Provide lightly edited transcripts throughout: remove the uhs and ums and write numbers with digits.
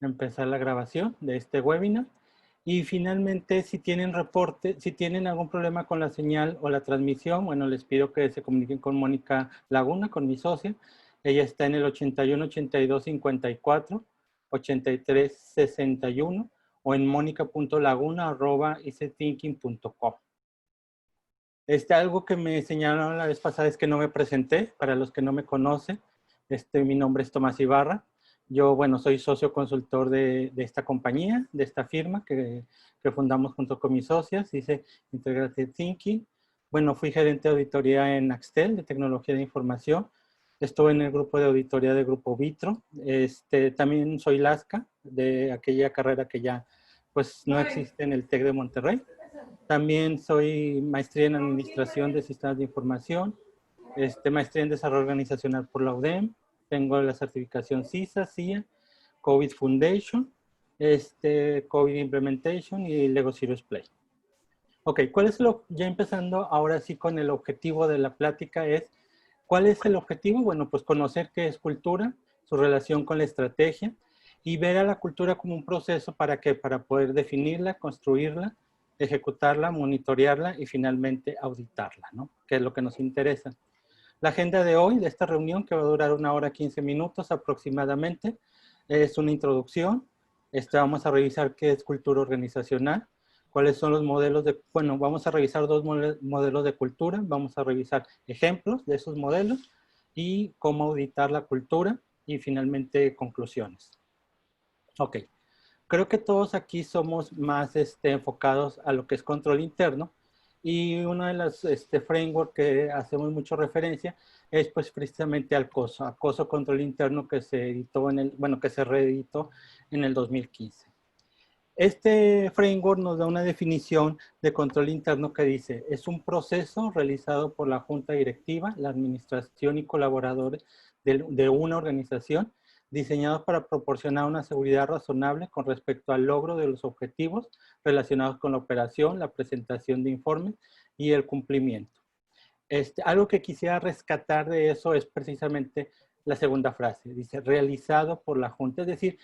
empezar la grabación de este webinar. Y finalmente, si tienen reporte, si tienen algún problema con la señal o la transmisión, bueno, les pido que se comuniquen con Mónica Laguna, con mi socia. Ella está en el 81 82 54 83 61 o en monica.laguna@easythinking.com. Algo que me señalaron la vez pasada es que no me presenté. Para los que no me conocen, mi nombre es Tomás Ibarra. Yo, bueno, soy socio consultor de esta compañía, de esta firma que fundamos junto con mis socias, dice Integrated Thinking. Bueno, fui gerente de auditoría en Axtel, de tecnología de información. Estuve en el grupo de auditoría de Grupo Vitro. También soy Lasca, de aquella carrera que ya pues no existe en el TEC de Monterrey. También soy maestría en Administración de Sistemas de Información, maestría en Desarrollo Organizacional por la UDEM, tengo la certificación CISA, CIA, COVID Foundation, COVID Implementation y Lego Serious Play. Ok, ya empezando ahora sí con el objetivo de la plática ¿cuál es el objetivo? Bueno, pues conocer qué es cultura, su relación con la estrategia y ver a la cultura como un proceso para poder definirla, construirla, ejecutarla, monitorearla y finalmente auditarla, ¿no? Que es lo que nos interesa. La agenda de hoy, de esta reunión, que va a durar 1 hora 15 minutos aproximadamente, es una introducción. Vamos a revisar qué es cultura organizacional, cuáles son los modelos bueno, vamos a revisar 2 modelos de cultura, vamos a revisar ejemplos de esos modelos y cómo auditar la cultura y finalmente conclusiones. Ok. Creo que todos aquí somos más enfocados a lo que es control interno y uno de los frameworks que hacemos mucho referencia es pues precisamente al acoso control interno que se editó que se reeditó en el 2015. Este framework nos da una definición de control interno que dice, es un proceso realizado por la junta directiva, la administración y colaboradores de una organización diseñados para proporcionar una seguridad razonable con respecto al logro de los objetivos relacionados con la operación, la presentación de informes y el cumplimiento. Algo que quisiera rescatar de eso es precisamente la segunda frase. Dice, realizado por la Junta. Es decir,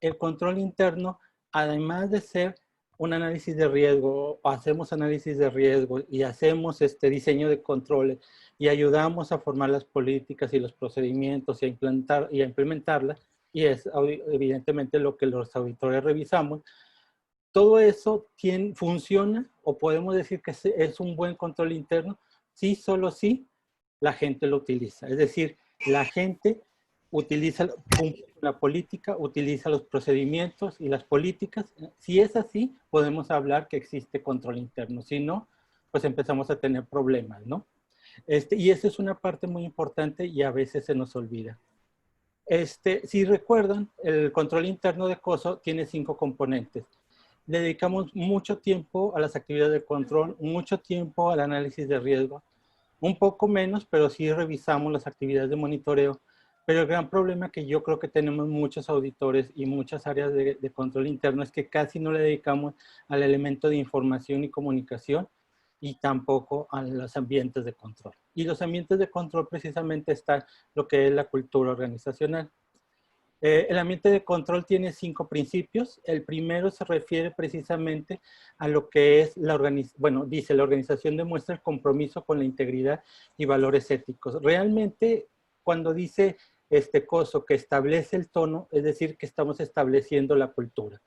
el control interno, además de ser un análisis de riesgo, o hacemos análisis de riesgo y hacemos diseño de controles y ayudamos a formar las políticas y los procedimientos y a implementarlas, y es evidentemente lo que los auditores revisamos. Todo eso funciona, o podemos decir que es un buen control interno, sí, solo si la gente lo utiliza. Es decir, la gente utiliza la política, utiliza los procedimientos y las políticas. Si es así, podemos hablar que existe control interno. Si no, pues empezamos a tener problemas, ¿no? Y esa es una parte muy importante y a veces se nos olvida. Si recuerdan, el control interno de acoso tiene 5 componentes. Le dedicamos mucho tiempo a las actividades de control, mucho tiempo al análisis de riesgo, un poco menos, pero sí revisamos las actividades de monitoreo. Pero el gran problema que yo creo que tenemos muchos auditores y muchas áreas de control interno es que casi no le dedicamos al elemento de información y comunicación y tampoco a los ambientes de control. Y los ambientes de control precisamente está lo que es la cultura organizacional. El ambiente de control tiene 5 principios. El primero se refiere precisamente a lo que es dice, la organización demuestra el compromiso con la integridad y valores éticos. Realmente, cuando dice coso que establece el tono, es decir, que estamos estableciendo la cultura.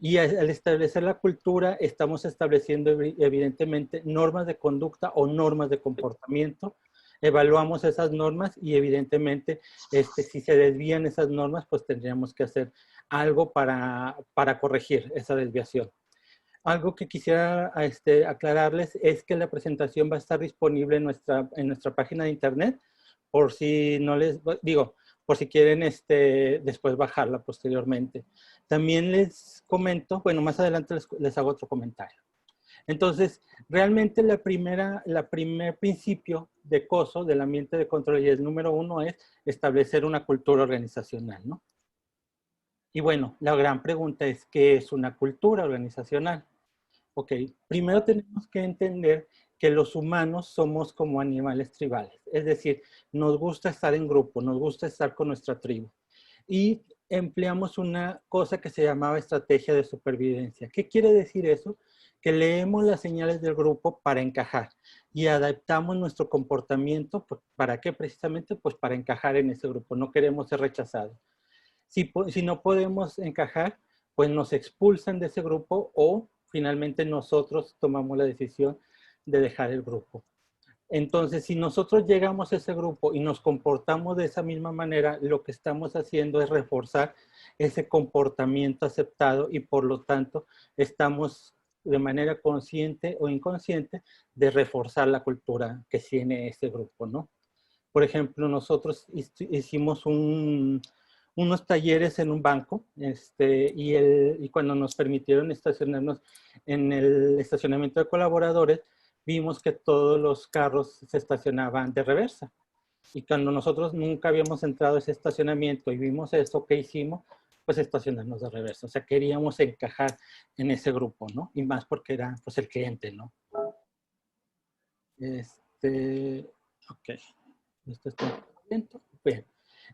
Y al establecer la cultura, estamos estableciendo evidentemente normas de conducta o normas de comportamiento. Evaluamos esas normas y evidentemente si se desvían esas normas, pues tendríamos que hacer algo para corregir esa desviación. Algo que quisiera aclararles es que la presentación va a estar disponible en nuestra página de internet, por si no les digo, por si quieren después bajarla posteriormente. También les comento, bueno, más adelante les hago otro comentario. Entonces, realmente el primer principio de COSO, del ambiente de control, y el número 1 es establecer una cultura organizacional, ¿no? Y bueno, la gran pregunta es, ¿qué es una cultura organizacional? Ok, primero tenemos que entender que los humanos somos como animales tribales. Es decir, nos gusta estar en grupo, nos gusta estar con nuestra tribu. Y empleamos una cosa que se llamaba estrategia de supervivencia. ¿Qué quiere decir eso? Que leemos las señales del grupo para encajar y adaptamos nuestro comportamiento. Pues, ¿para qué precisamente? Pues para encajar en ese grupo. No queremos ser rechazados. Si no podemos encajar, pues nos expulsan de ese grupo o finalmente nosotros tomamos la decisión de dejar el grupo. Entonces, si nosotros llegamos a ese grupo y nos comportamos de esa misma manera, lo que estamos haciendo es reforzar ese comportamiento aceptado y por lo tanto estamos de manera consciente o inconsciente de reforzar la cultura que tiene ese grupo, ¿no? Por ejemplo, nosotros hicimos unos talleres en un banco y cuando nos permitieron estacionarnos en el estacionamiento de colaboradores, vimos que todos los carros se estacionaban de reversa. Y cuando nosotros nunca habíamos entrado a ese estacionamiento y vimos eso, ¿qué hicimos? Pues estacionarnos de reversa. O sea, queríamos encajar en ese grupo, ¿no? Y más porque era pues el cliente, ¿no? Ok. Esto está lento. Bien.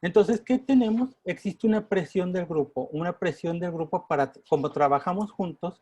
Entonces, ¿qué tenemos? Existe una presión del grupo. Una presión del grupo para, como trabajamos juntos,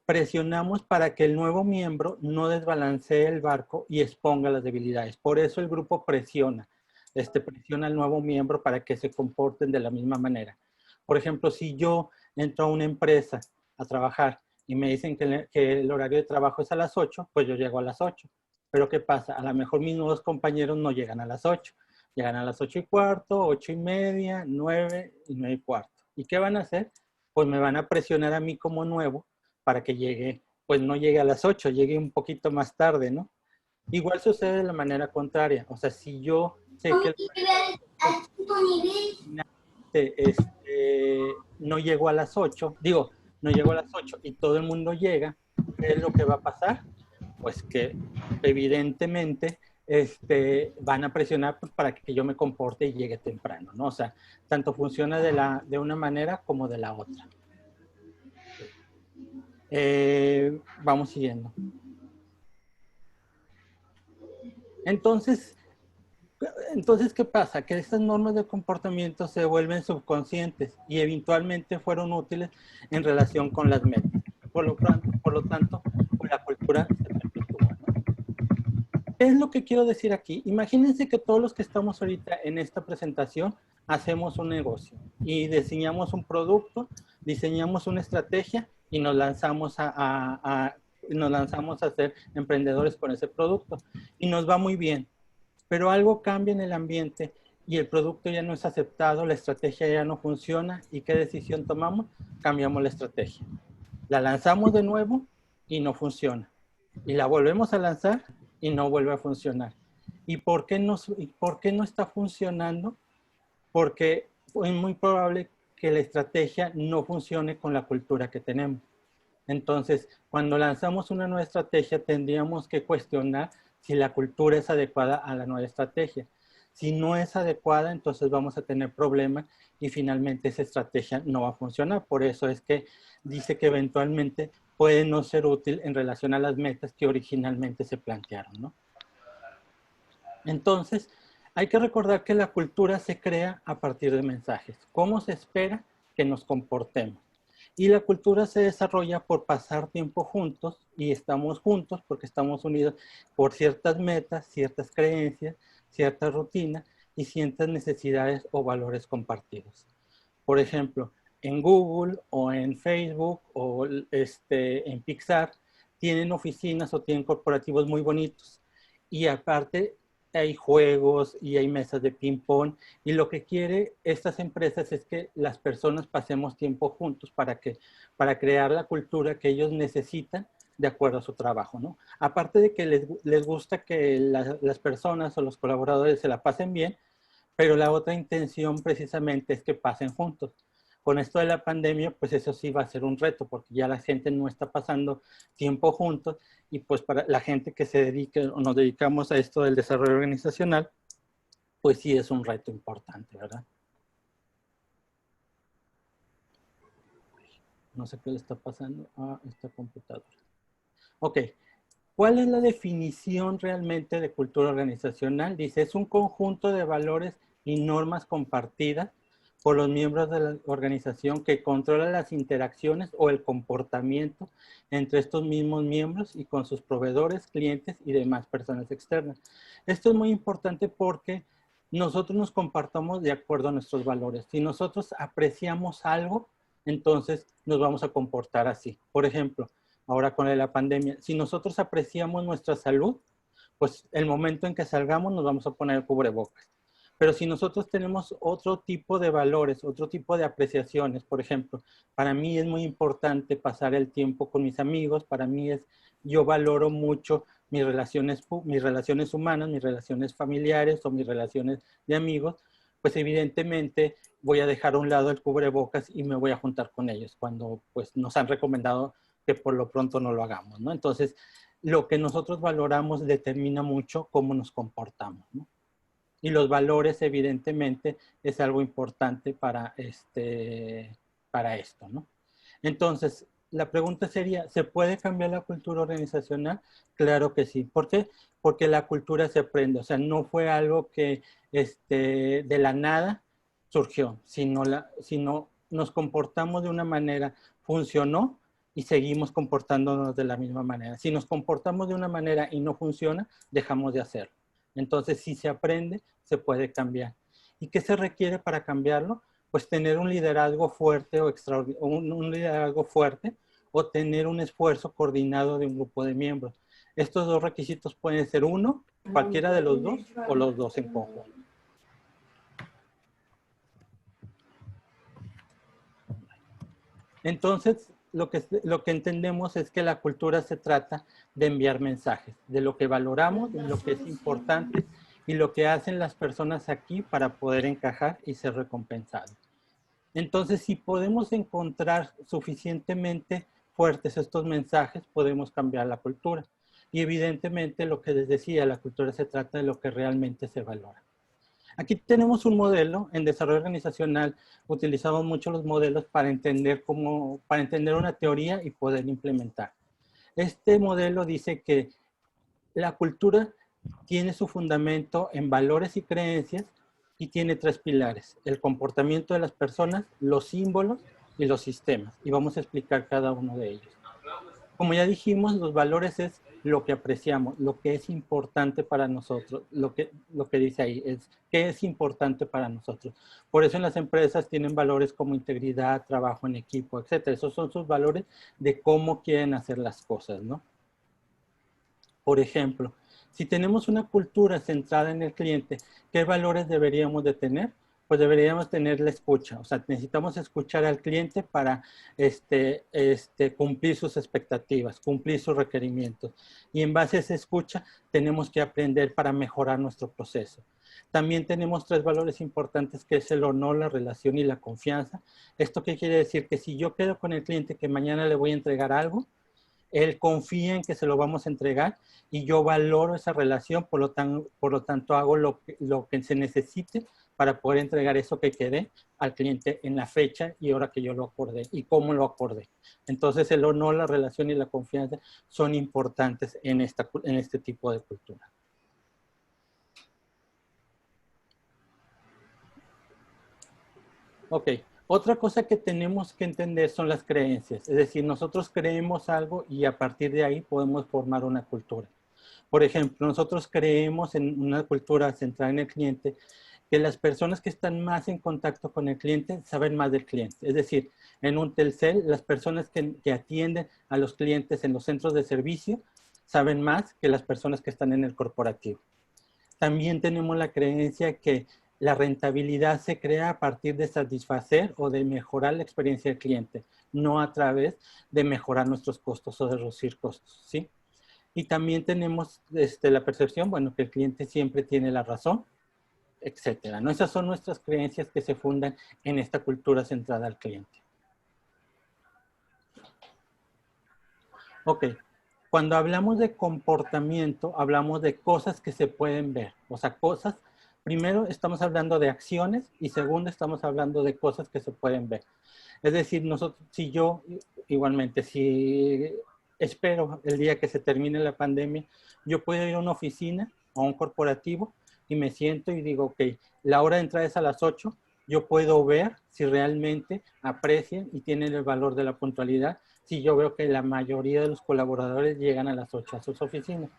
presionamos para que el nuevo miembro no desbalancee el barco y exponga las debilidades. Por eso el grupo presiona. Presiona al nuevo miembro para que se comporten de la misma manera. Por ejemplo, si yo entro a una empresa a trabajar y me dicen que el horario de trabajo es a las 8, pues yo llego a las 8. Pero ¿qué pasa? A lo mejor mis nuevos compañeros no llegan a las 8. Llegan a las 8:15, 8:30, 9 y 9:15. ¿Y qué van a hacer? Pues me van a presionar a mí como nuevo para que llegue, pues no llegue a las 8, llegue un poquito más tarde, ¿no? Igual sucede de la manera contraria. O sea, si yo sé que no llego a las 8, no llego a las 8 y todo el mundo llega, ¿qué es lo que va a pasar? Pues que evidentemente van a presionar para que yo me comporte y llegue temprano, ¿no? O sea, tanto funciona de una manera como de la otra. Vamos siguiendo. Entonces, ¿qué pasa? Que estas normas de comportamiento se vuelven subconscientes y eventualmente fueron útiles en relación con las metas. Por lo tanto, pues la cultura se perpetúa, ¿no? ¿Qué es lo que quiero decir aquí? Imagínense que todos los que estamos ahorita en esta presentación hacemos un negocio y diseñamos un producto, diseñamos una estrategia y nos lanzamos a ser emprendedores con ese producto. Y nos va muy bien, pero algo cambia en el ambiente y el producto ya no es aceptado, la estrategia ya no funciona. ¿Y qué decisión tomamos? Cambiamos la estrategia. La lanzamos de nuevo y no funciona. Y la volvemos a lanzar y no vuelve a funcionar. ¿Y por qué no está funcionando? Porque es muy probable que la estrategia no funcione con la cultura que tenemos. Entonces, cuando lanzamos una nueva estrategia, tendríamos que cuestionar si la cultura es adecuada a la nueva estrategia. Si no es adecuada, entonces vamos a tener problemas y finalmente esa estrategia no va a funcionar. Por eso es que dice que eventualmente puede no ser útil en relación a las metas que originalmente se plantearon, ¿no? Entonces, hay que recordar que la cultura se crea a partir de mensajes. ¿Cómo se espera que nos comportemos? Y la cultura se desarrolla por pasar tiempo juntos y estamos juntos porque estamos unidos por ciertas metas, ciertas creencias, ciertas rutinas y ciertas necesidades o valores compartidos. Por ejemplo, en Google o en Facebook o en Pixar tienen oficinas o tienen corporativos muy bonitos y aparte hay juegos y hay mesas de ping pong y lo que quiere estas empresas es que las personas pasemos tiempo juntos para crear la cultura que ellos necesitan de acuerdo a su trabajo, ¿no? Aparte de que les gusta que las personas o los colaboradores se la pasen bien, pero la otra intención precisamente es que pasen juntos. Con esto de la pandemia, pues eso sí va a ser un reto, porque ya la gente no está pasando tiempo juntos y pues para la gente que se dedique o nos dedicamos a esto del desarrollo organizacional, pues sí es un reto importante, ¿verdad? No sé qué le está pasando a esta computadora. Ok, ¿cuál es la definición realmente de cultura organizacional? Dice, es un conjunto de valores y normas compartidas por los miembros de la organización que controla las interacciones o el comportamiento entre estos mismos miembros y con sus proveedores, clientes y demás personas externas. Esto es muy importante porque nosotros nos comportamos de acuerdo a nuestros valores. Si nosotros apreciamos algo, entonces nos vamos a comportar así. Por ejemplo, ahora con la pandemia, si nosotros apreciamos nuestra salud, pues el momento en que salgamos nos vamos a poner el cubrebocas. Pero si nosotros tenemos otro tipo de valores, otro tipo de apreciaciones, por ejemplo, para mí es muy importante pasar el tiempo con mis amigos, para mí yo valoro mucho mis relaciones humanas, mis relaciones familiares o mis relaciones de amigos, pues evidentemente voy a dejar a un lado el cubrebocas y me voy a juntar con ellos cuando pues nos han recomendado que por lo pronto no lo hagamos, ¿no? Entonces, lo que nosotros valoramos determina mucho cómo nos comportamos, ¿no? Y los valores, evidentemente, es algo importante para esto, ¿no? Entonces, la pregunta sería, ¿se puede cambiar la cultura organizacional? Claro que sí. ¿Por qué? Porque la cultura se aprende. O sea, no fue algo que de la nada surgió, sino nos comportamos de una manera, funcionó y seguimos comportándonos de la misma manera. Si nos comportamos de una manera y no funciona, dejamos de hacerlo. Entonces, si se aprende, se puede cambiar. ¿Y qué se requiere para cambiarlo? Pues tener un liderazgo fuerte o un liderazgo fuerte o tener un esfuerzo coordinado de un grupo de miembros. Estos dos requisitos pueden ser uno, cualquiera de los dos o los dos en conjunto. Entonces, lo que entendemos es que la cultura se trata de enviar mensajes, de lo que valoramos, de lo que es importante y lo que hacen las personas aquí para poder encajar y ser recompensados. Entonces, si podemos encontrar suficientemente fuertes estos mensajes, podemos cambiar la cultura. Y evidentemente, lo que les decía, la cultura se trata de lo que realmente se valora. Aquí tenemos un modelo en desarrollo organizacional. Utilizamos mucho los modelos para entender una teoría y poder implementar. Este modelo dice que la cultura tiene su fundamento en valores y creencias y tiene tres pilares: el comportamiento de las personas, los símbolos y los sistemas. Y vamos a explicar cada uno de ellos. Como ya dijimos, los valores es lo que apreciamos, lo que es importante para nosotros. Lo que dice ahí es qué es importante para nosotros. Por eso en las empresas tienen valores como integridad, trabajo en equipo, etc. Esos son sus valores de cómo quieren hacer las cosas, ¿no? Por ejemplo, si tenemos una cultura centrada en el cliente, ¿qué valores deberíamos de tener? Pues deberíamos tener la escucha. O sea, necesitamos escuchar al cliente para cumplir sus expectativas, cumplir sus requerimientos. Y en base a esa escucha, tenemos que aprender para mejorar nuestro proceso. También tenemos tres valores importantes, que es el honor, la relación y la confianza. ¿Esto qué quiere decir? Que si yo quedo con el cliente que mañana le voy a entregar algo, él confía en que se lo vamos a entregar y yo valoro esa relación, por lo tanto hago lo que se necesite para poder entregar eso que quedé al cliente en la fecha y hora que yo lo acordé y cómo lo acordé. Entonces el honor, la relación y la confianza son importantes en este tipo de cultura. Ok. Otra cosa que tenemos que entender son las creencias. Es decir, nosotros creemos algo y a partir de ahí podemos formar una cultura. Por ejemplo, nosotros creemos en una cultura centrada en el cliente, que las personas que están más en contacto con el cliente saben más del cliente. Es decir, en un Telcel, las personas que atienden a los clientes en los centros de servicio saben más que las personas que están en el corporativo. También tenemos la creencia que la rentabilidad se crea a partir de satisfacer o de mejorar la experiencia del cliente, no a través de mejorar nuestros costos o de reducir costos, ¿sí? Y también tenemos la percepción, bueno, que el cliente siempre tiene la razón, etcétera, ¿no? Esas son nuestras creencias que se fundan en esta cultura centrada al cliente. Ok. Cuando hablamos de comportamiento, hablamos de cosas que se pueden ver. O sea, cosas, primero estamos hablando de acciones y segundo estamos hablando de cosas que se pueden ver. Es decir, si yo, igualmente, si espero el día que se termine la pandemia, yo puedo ir a una oficina o a un corporativo y me siento y digo, ok, la hora de entrada es a las 8, Yo puedo ver si realmente aprecian y tienen el valor de la puntualidad, si yo veo que la mayoría de los colaboradores llegan a las 8 a sus oficinas.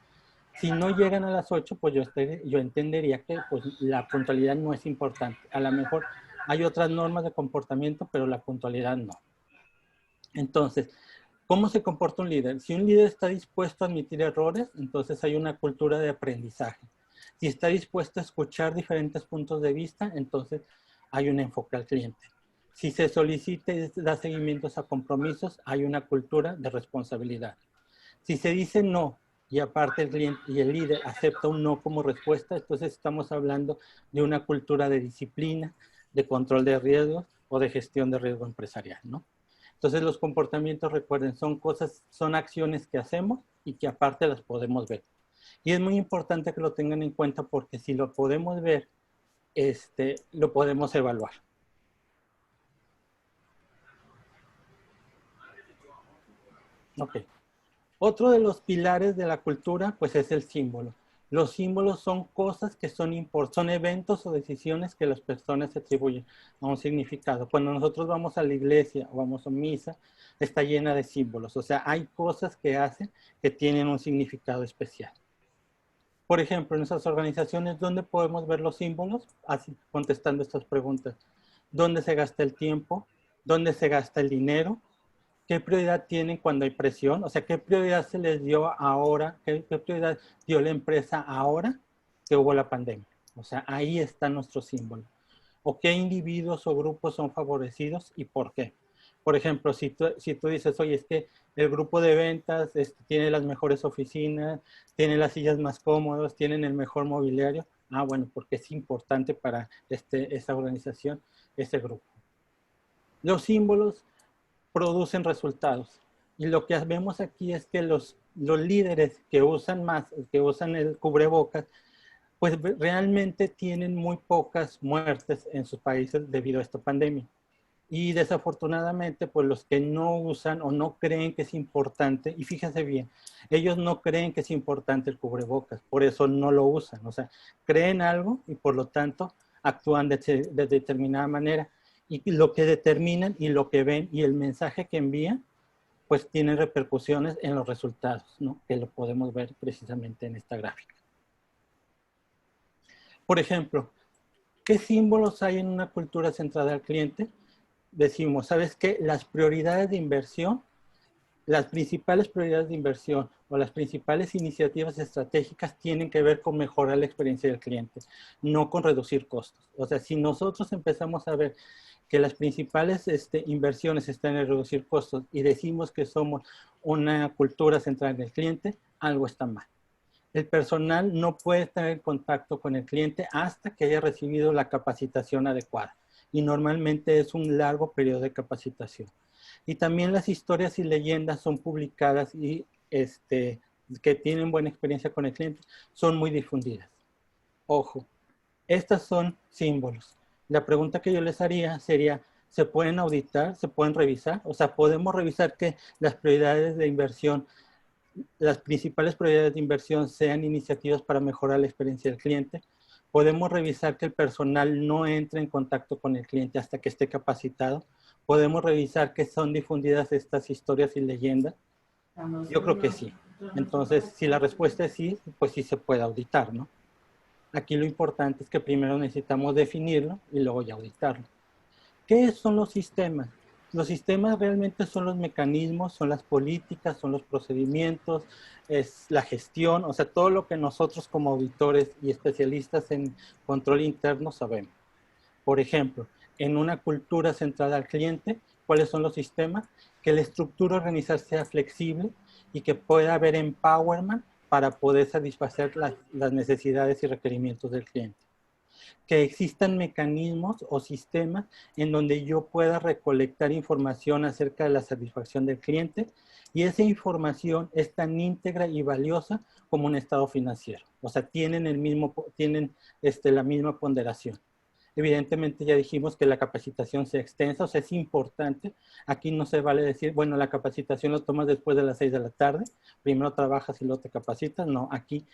Si no llegan a las 8, pues yo entendería que pues, la puntualidad no es importante. A lo mejor hay otras normas de comportamiento, pero la puntualidad no. Entonces, ¿cómo se comporta un líder? Si un líder está dispuesto a admitir errores, entonces hay una cultura de aprendizaje. Si está dispuesto a escuchar diferentes puntos de vista, entonces hay un enfoque al cliente. Si se solicita y da seguimientos a compromisos, hay una cultura de responsabilidad. Si se dice no y aparte el cliente y el líder acepta un no como respuesta, entonces estamos hablando de una cultura de disciplina, de control de riesgos o de gestión de riesgo empresarial, ¿no? Entonces los comportamientos, recuerden, son cosas, son acciones que hacemos y que aparte las podemos ver. Y es muy importante que lo tengan en cuenta porque si lo podemos ver, lo podemos evaluar. Ok. Otro de los pilares de la cultura, pues es el símbolo. Los símbolos son cosas que son eventos o decisiones que las personas se atribuyen a un significado. Cuando nosotros vamos a la iglesia o vamos a misa, está llena de símbolos. O sea, hay cosas que hacen que tienen un significado especial. Por ejemplo, en nuestras organizaciones, ¿dónde podemos ver los símbolos? Así, contestando estas preguntas. ¿Dónde se gasta el tiempo? ¿Dónde se gasta el dinero? ¿Qué prioridad tienen cuando hay presión? O sea, ¿qué prioridad se les dio ahora? ¿Qué prioridad dio la empresa ahora que hubo la pandemia? O sea, ahí está nuestro símbolo. ¿O qué individuos o grupos son favorecidos y por qué? Por ejemplo, si tú dices, oye, es que el grupo de ventas tiene las mejores oficinas, tiene las sillas más cómodas, tienen el mejor mobiliario. Ah, bueno, porque es importante para esa organización, ese grupo. Los símbolos producen resultados. Y lo que vemos aquí es que los líderes que usan que usan el cubrebocas, pues realmente tienen muy pocas muertes en sus países debido a esta pandemia. Y desafortunadamente, pues los que no usan o no creen que es importante, y fíjense bien, ellos no creen que es importante el cubrebocas, por eso no lo usan. O sea, creen algo y por lo tanto actúan de determinada manera. Y lo que determinan y lo que ven y el mensaje que envían, pues tiene repercusiones en los resultados, ¿no? Que lo podemos ver precisamente en esta gráfica. Por ejemplo, ¿qué símbolos hay en una cultura centrada al cliente? Decimos, ¿sabes qué? Las prioridades de inversión, las principales prioridades de inversión o las principales iniciativas estratégicas tienen que ver con mejorar la experiencia del cliente, no con reducir costos. O sea, si nosotros empezamos a ver que las principales inversiones están en reducir costos y decimos que somos una cultura centrada en el cliente, algo está mal. El personal no puede estar en contacto con el cliente hasta que haya recibido la capacitación adecuada. Y normalmente es un largo periodo de capacitación. Y también las historias y leyendas son publicadas y que tienen buena experiencia con el cliente, son muy difundidas. Ojo, estas son símbolos. La pregunta que yo les haría sería, ¿se pueden auditar? ¿Se pueden revisar? O sea, ¿podemos revisar que las prioridades de inversión, las principales prioridades de inversión sean iniciativas para mejorar la experiencia del cliente? ¿Podemos revisar que el personal no entre en contacto con el cliente hasta que esté capacitado? ¿Podemos revisar que son difundidas estas historias y leyendas? Yo creo que sí. Entonces, si la respuesta es sí, pues sí se puede auditar, ¿no? Aquí lo importante es que primero necesitamos definirlo y luego ya auditarlo. ¿Qué son los sistemas? Los sistemas realmente son los mecanismos, son las políticas, son los procedimientos, es la gestión, o sea, todo lo que nosotros como auditores y especialistas en control interno sabemos. Por ejemplo, en una cultura centrada al cliente, ¿cuáles son los sistemas? Que la estructura organizacional sea flexible y que pueda haber empowerment para poder satisfacer las necesidades y requerimientos del cliente. Que existan mecanismos o sistemas en donde yo pueda recolectar información acerca de la satisfacción del cliente y esa información es tan íntegra y valiosa como un estado financiero. O sea, tienen la misma ponderación. Evidentemente ya dijimos que la capacitación sea extensa, o sea, es importante. Aquí no se vale decir, bueno, la capacitación lo tomas después de las 6 de la tarde, primero trabajas y luego te capacitas. No, aquí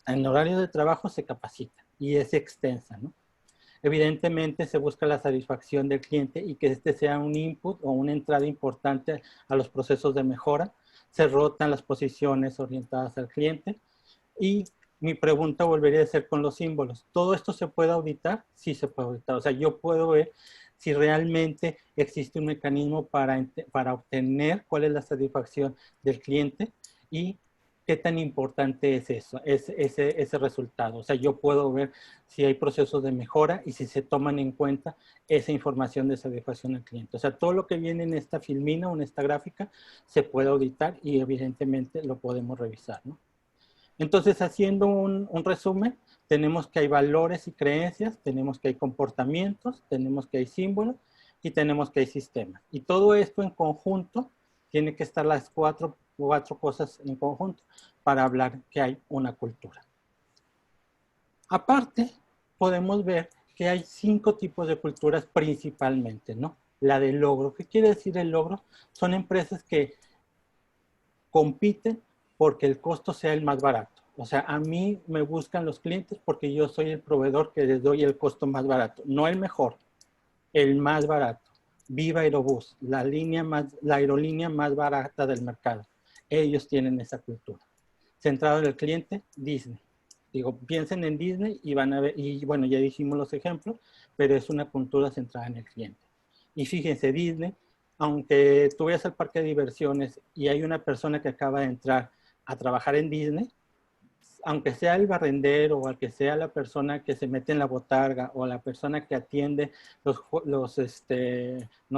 en horario de trabajo se capacita y es extensa, ¿no? Evidentemente se busca la satisfacción del cliente y que este sea un input o una entrada importante a los procesos de mejora. Se rotan las posiciones orientadas al cliente. Y mi pregunta volvería a ser con los símbolos. ¿Todo esto se puede auditar? Sí se puede auditar. O sea, yo puedo ver si realmente existe un mecanismo para obtener cuál es la satisfacción del cliente y qué tan importante es eso, ese resultado. O sea, yo puedo ver si hay procesos de mejora y si se toman en cuenta esa información de satisfacción al cliente. O sea, todo lo que viene en esta filmina o en esta gráfica se puede auditar y evidentemente lo podemos revisar, ¿no? Entonces, haciendo un resumen, tenemos que hay valores y creencias, tenemos que hay comportamientos, tenemos que hay símbolos y tenemos que hay sistemas. Y todo esto en conjunto, tiene que estar las cuatro cosas en conjunto para hablar que hay una cultura. Aparte, podemos ver que hay 5 tipos de culturas principalmente, ¿no? La de logro. ¿Qué quiere decir el logro? Son empresas que compiten porque el costo sea el más barato. O sea, a mí me buscan los clientes porque yo soy el proveedor que les doy el costo más barato. No el mejor, el más barato. Viva Aerobús, la aerolínea más barata del mercado. Ellos tienen esa cultura. Centrado en el cliente, Disney. Digo, piensen en Disney y van a ver, y bueno, ya dijimos los ejemplos, pero es una cultura centrada en el cliente. Y fíjense, Disney, aunque tú vayas al parque de diversiones y hay una persona que acaba de entrar a trabajar en Disney, aunque sea el barrendero o al que sea la persona que se mete en la botarga o la persona que atiende no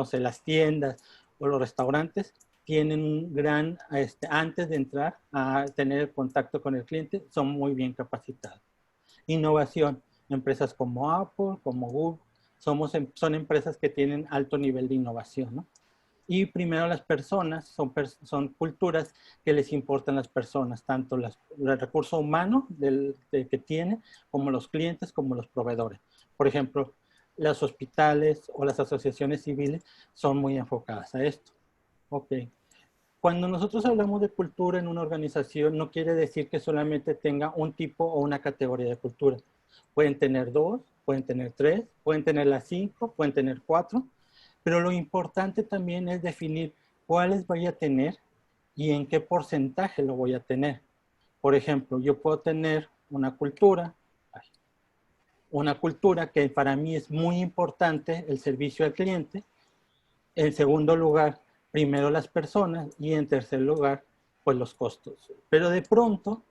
sé, las tiendas o los restaurantes, tienen un gran, antes de entrar a tener el contacto con el cliente, son muy bien capacitados. Innovación, empresas como Apple, como Google, son empresas que tienen alto nivel de innovación, ¿no? Y primero las personas, son culturas que les importan las personas, tanto el recurso humano que tiene, como los clientes, como los proveedores. Por ejemplo, los hospitales o las asociaciones civiles son muy enfocadas a esto. Ok. Cuando nosotros hablamos de cultura en una organización, no quiere decir que solamente tenga un tipo o una categoría de cultura. Pueden tener 2, pueden tener 3, pueden tener las 5, pueden tener 4, pero lo importante también es definir cuáles voy a tener y en qué porcentaje lo voy a tener. Por ejemplo, yo puedo tener una cultura que para mí es muy importante, el servicio al cliente. En segundo lugar, primero las personas y en tercer lugar, pues los costos. Pero de pronto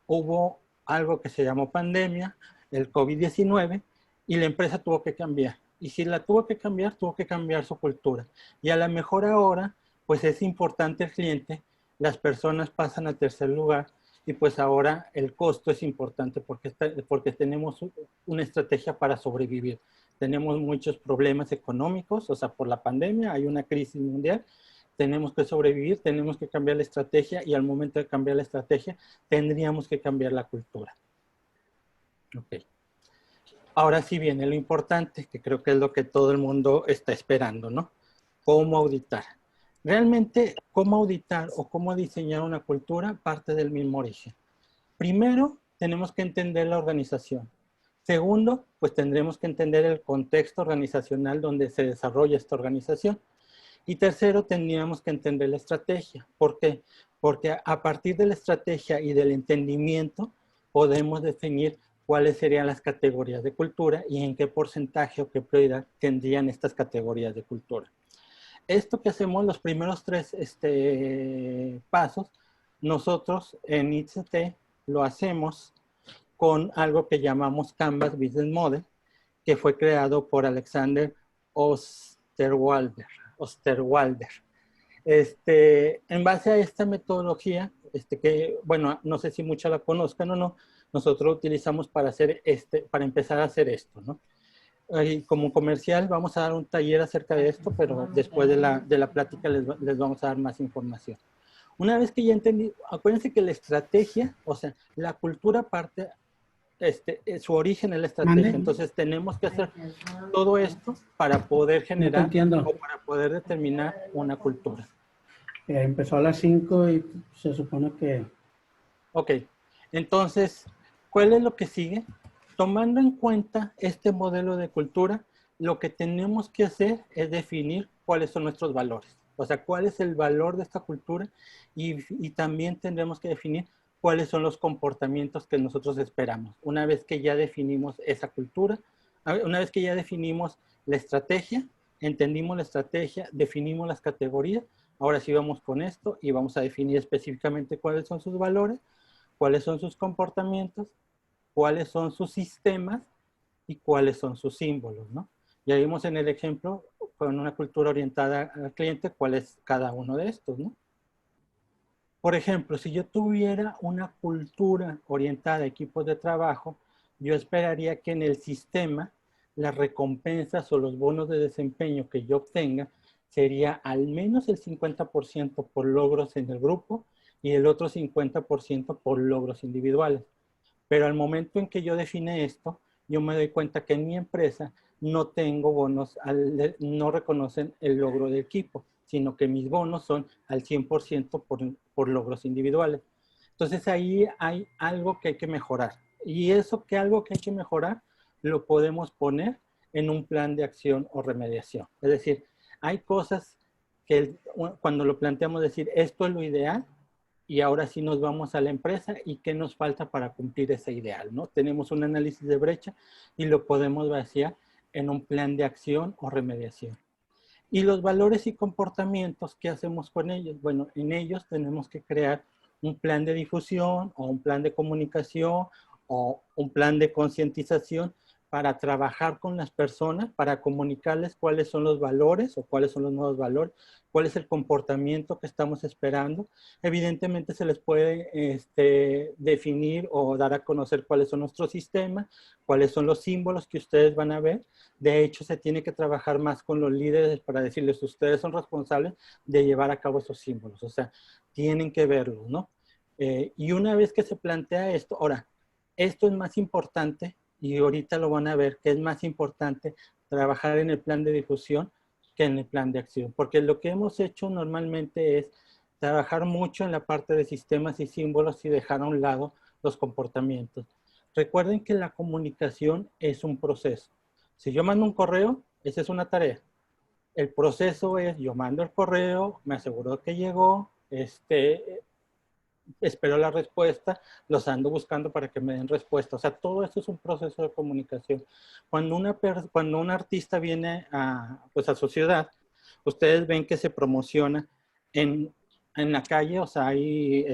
hubo algo que se llamó pandemia, el COVID-19, y la empresa tuvo que cambiar. Y si la tuvo que cambiar su cultura. Y a lo mejor ahora, pues es importante el cliente, las personas pasan al tercer lugar y pues ahora el costo es importante porque tenemos una estrategia para sobrevivir. Tenemos muchos problemas económicos, o sea, por la pandemia hay una crisis mundial, tenemos que sobrevivir, tenemos que cambiar la estrategia y al momento de cambiar la estrategia tendríamos que cambiar la cultura. Ok. Ahora sí viene lo importante, que creo que es lo que todo el mundo está esperando, ¿no? ¿Cómo auditar? Realmente, cómo auditar o cómo diseñar una cultura parte del mismo origen. Primero, tenemos que entender la organización. Segundo, pues tendremos que entender el contexto organizacional donde se desarrolla esta organización. Y tercero, tendríamos que entender la estrategia. ¿Por qué? Porque a partir de la estrategia y del entendimiento podemos definir cuáles serían las categorías de cultura y en qué porcentaje o qué prioridad tendrían estas categorías de cultura. Esto que hacemos, los primeros 3 pasos, nosotros en ICT lo hacemos con algo que llamamos Canvas Business Model, que fue creado por Alexander Osterwalder. En base a esta metodología, que, bueno, no sé si muchos la conozcan o no, nosotros utilizamos para empezar a hacer esto, ¿no? Y como comercial vamos a dar un taller acerca de esto, pero después de la plática les vamos a dar más información. Una vez que ya entendí, acuérdense que la estrategia, o sea, la cultura parte, su origen es la estrategia. ¿Mande? Entonces tenemos que hacer todo esto para poder generar o para poder determinar una cultura. Empezó a las 5 y se supone que... Ok, entonces, ¿cuál es lo que sigue? tomando en cuenta este modelo de cultura, lo que tenemos que hacer es definir cuáles son nuestros valores. O sea, cuál es el valor de esta cultura y también tendremos que definir cuáles son los comportamientos que nosotros esperamos. Una vez que ya definimos esa cultura, una vez que ya definimos la estrategia, entendimos la estrategia, definimos las categorías, ahora sí vamos con esto y vamos a definir específicamente cuáles son sus valores, cuáles son sus comportamientos, cuáles son sus sistemas y cuáles son sus símbolos, ¿no? Ya vimos en el ejemplo, con una cultura orientada al cliente, cuál es cada uno de estos, ¿no? Por ejemplo, si yo tuviera una cultura orientada a equipos de trabajo, yo esperaría que en el sistema las recompensas o los bonos de desempeño que yo obtenga sería al menos el 50% por logros en el grupo y el otro 50% por logros individuales. Pero al momento en que yo define esto, yo me doy cuenta que en mi empresa no tengo bonos, no reconocen el logro del equipo, sino que mis bonos son al 100% por logros individuales. Entonces ahí hay algo que hay que mejorar. Y eso que algo que hay que mejorar lo podemos poner en un plan de acción o remediación. Es decir, hay cosas que cuando lo planteamos decir esto es lo ideal, y ahora sí nos vamos a la empresa y qué nos falta para cumplir ese ideal, ¿no? Tenemos un análisis de brecha y lo podemos vaciar en un plan de acción o remediación. Y los valores y comportamientos, ¿qué hacemos con ellos? Bueno, en ellos tenemos que crear un plan de difusión o un plan de comunicación o un plan de concientización para trabajar con las personas, para comunicarles cuáles son los valores o cuáles son los nuevos valores, cuál es el comportamiento que estamos esperando. Evidentemente se les puede definir o dar a conocer cuáles son nuestros sistemas, cuáles son los símbolos que ustedes van a ver. De hecho, se tiene que trabajar más con los líderes para decirles, ustedes son responsables de llevar a cabo esos símbolos. O sea, tienen que verlos, ¿no? Y una vez que se plantea esto, ahora, esto es más importante y ahorita lo van a ver que es más importante trabajar en el plan de difusión que en el plan de acción. Porque lo que hemos hecho normalmente es trabajar mucho en la parte de sistemas y símbolos y dejar a un lado los comportamientos. Recuerden que la comunicación es un proceso. Si yo mando un correo, esa es una tarea. El proceso es, yo mando el correo, me aseguro que llegó, espero la respuesta, los ando buscando para que me den respuesta. O sea, todo esto es un proceso de comunicación. Cuando un artista viene pues a su ciudad, ustedes ven que se promociona en la calle, o sea, hay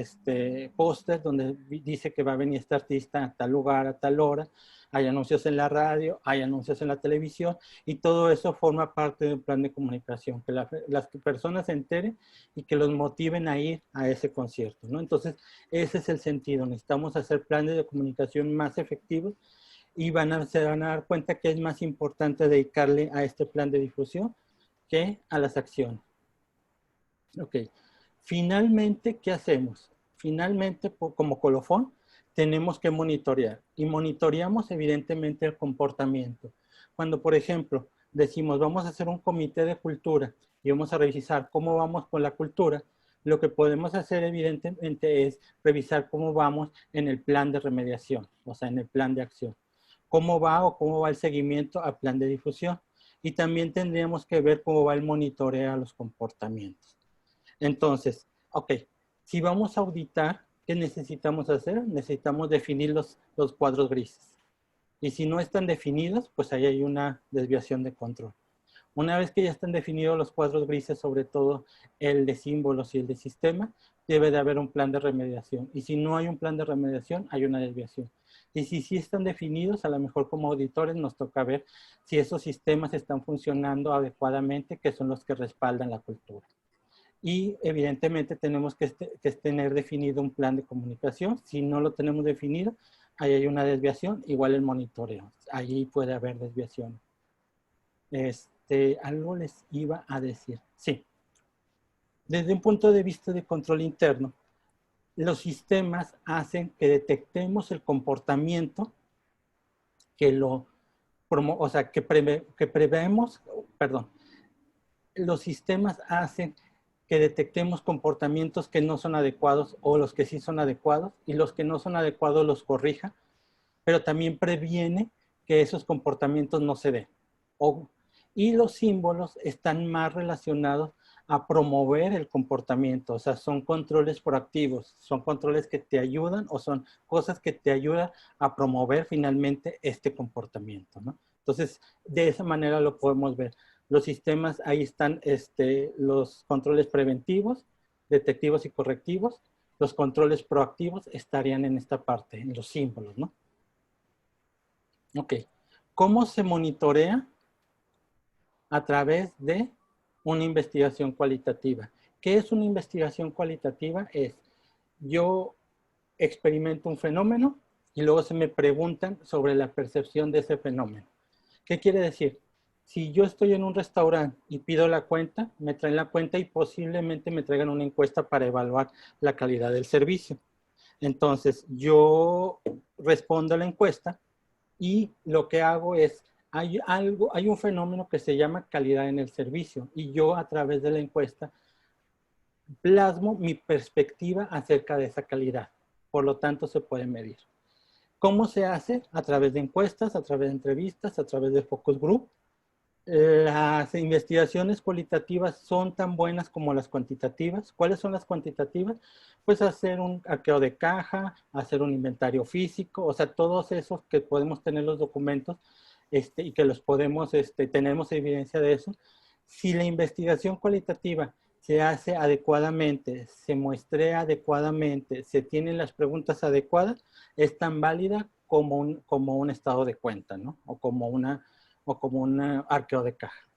pósters donde dice que va a venir este artista a tal lugar, a tal hora, hay anuncios en la radio, hay anuncios en la televisión, y todo eso forma parte de un plan de comunicación, que las personas se enteren y que los motiven a ir a ese concierto, ¿no? Entonces, ese es el sentido. Necesitamos hacer planes de comunicación más efectivos y se van a dar cuenta que es más importante dedicarle a este plan de difusión que a las acciones. Ok. Finalmente, ¿qué hacemos? Finalmente, como colofón, tenemos que monitorear. Y monitoreamos evidentemente el comportamiento. Cuando, por ejemplo, decimos, vamos a hacer un comité de cultura y vamos a revisar cómo vamos con la cultura, lo que podemos hacer evidentemente es revisar cómo vamos en el plan de remediación, o sea, en el plan de acción. Cómo va el seguimiento al plan de difusión. Y también tendríamos que ver cómo va el monitoreo a los comportamientos. Entonces, ok, si vamos a auditar, ¿qué necesitamos hacer? Necesitamos definir los cuadros grises. Y si no están definidos, pues ahí hay una desviación de control. Una vez que ya están definidos los cuadros grises, sobre todo el de símbolos y el de sistema, debe de haber un plan de remediación. Y si no hay un plan de remediación, hay una desviación. Y si sí están definidos, a lo mejor como auditores nos toca ver si esos sistemas están funcionando adecuadamente, que son los que respaldan la cultura. Y evidentemente tenemos que tener definido un plan de comunicación. Si no lo tenemos definido, ahí hay una desviación, igual el monitoreo. Allí puede haber desviación. Algo les iba a decir. Sí. Desde un punto de vista de control interno, los sistemas hacen que detectemos el comportamiento que prevemos, perdón. Los sistemas hacen que detectemos comportamientos que no son adecuados o los que sí son adecuados, y los que no son adecuados los corrija pero también previene que esos comportamientos no se den. Y los símbolos están más relacionados a promover el comportamiento, o sea, son controles proactivos, son controles que te ayudan o son cosas que te ayudan a promover finalmente este comportamiento, ¿no? Entonces, de esa manera lo podemos ver. Los sistemas, ahí están los controles preventivos, detectivos y correctivos. Los controles proactivos estarían en esta parte, en los símbolos, ¿no? Ok. ¿Cómo se monitorea? A través de una investigación cualitativa. ¿Qué es una investigación cualitativa? Es, yo experimento un fenómeno y luego se me preguntan sobre la percepción de ese fenómeno. ¿Qué quiere decir? Si yo estoy en un restaurante y pido la cuenta, me traen la cuenta y posiblemente me traigan una encuesta para evaluar la calidad del servicio. Entonces, yo respondo a la encuesta y lo que hago es, hay un fenómeno que se llama calidad en el servicio y yo a través de la encuesta plasmo mi perspectiva acerca de esa calidad. Por lo tanto, se puede medir. ¿Cómo se hace? A través de encuestas, a través de entrevistas, a través de focus group. Las investigaciones cualitativas son tan buenas como las cuantitativas. ¿Cuáles son las cuantitativas? Pues hacer un arqueo de caja, hacer un inventario físico, o sea, todos esos que podemos tener los documentos y que los podemos, tenemos evidencia de eso. Si la investigación cualitativa se hace adecuadamente, se muestrea adecuadamente, se tienen las preguntas adecuadas, es tan válida como un estado de cuenta, ¿no? O como un arqueo de caja.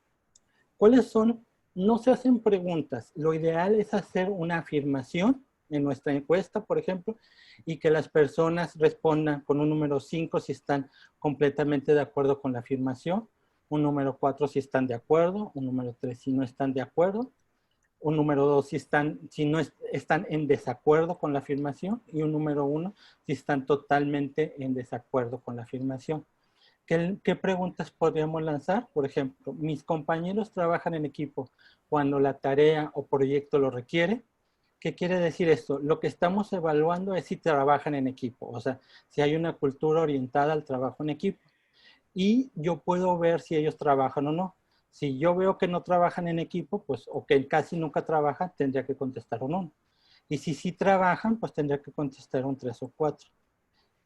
¿Cuáles son? No se hacen preguntas. Lo ideal es hacer una afirmación en nuestra encuesta, por ejemplo, y que las personas respondan con un número 5 si están completamente de acuerdo con la afirmación, un número 4 si están de acuerdo, un número 3 si no están de acuerdo, un número 2 si no están en desacuerdo con la afirmación y un número 1 si están totalmente en desacuerdo con la afirmación. ¿Qué preguntas podríamos lanzar? Por ejemplo, mis compañeros trabajan en equipo cuando la tarea o proyecto lo requiere. ¿Qué quiere decir esto? Lo que estamos evaluando es si trabajan en equipo, o sea, si hay una cultura orientada al trabajo en equipo. Y yo puedo ver si ellos trabajan o no. Si yo veo que no trabajan en equipo, pues, o que casi nunca trabajan, tendría que contestar un 1. Y si sí trabajan, pues tendría que contestar un 3 o 4.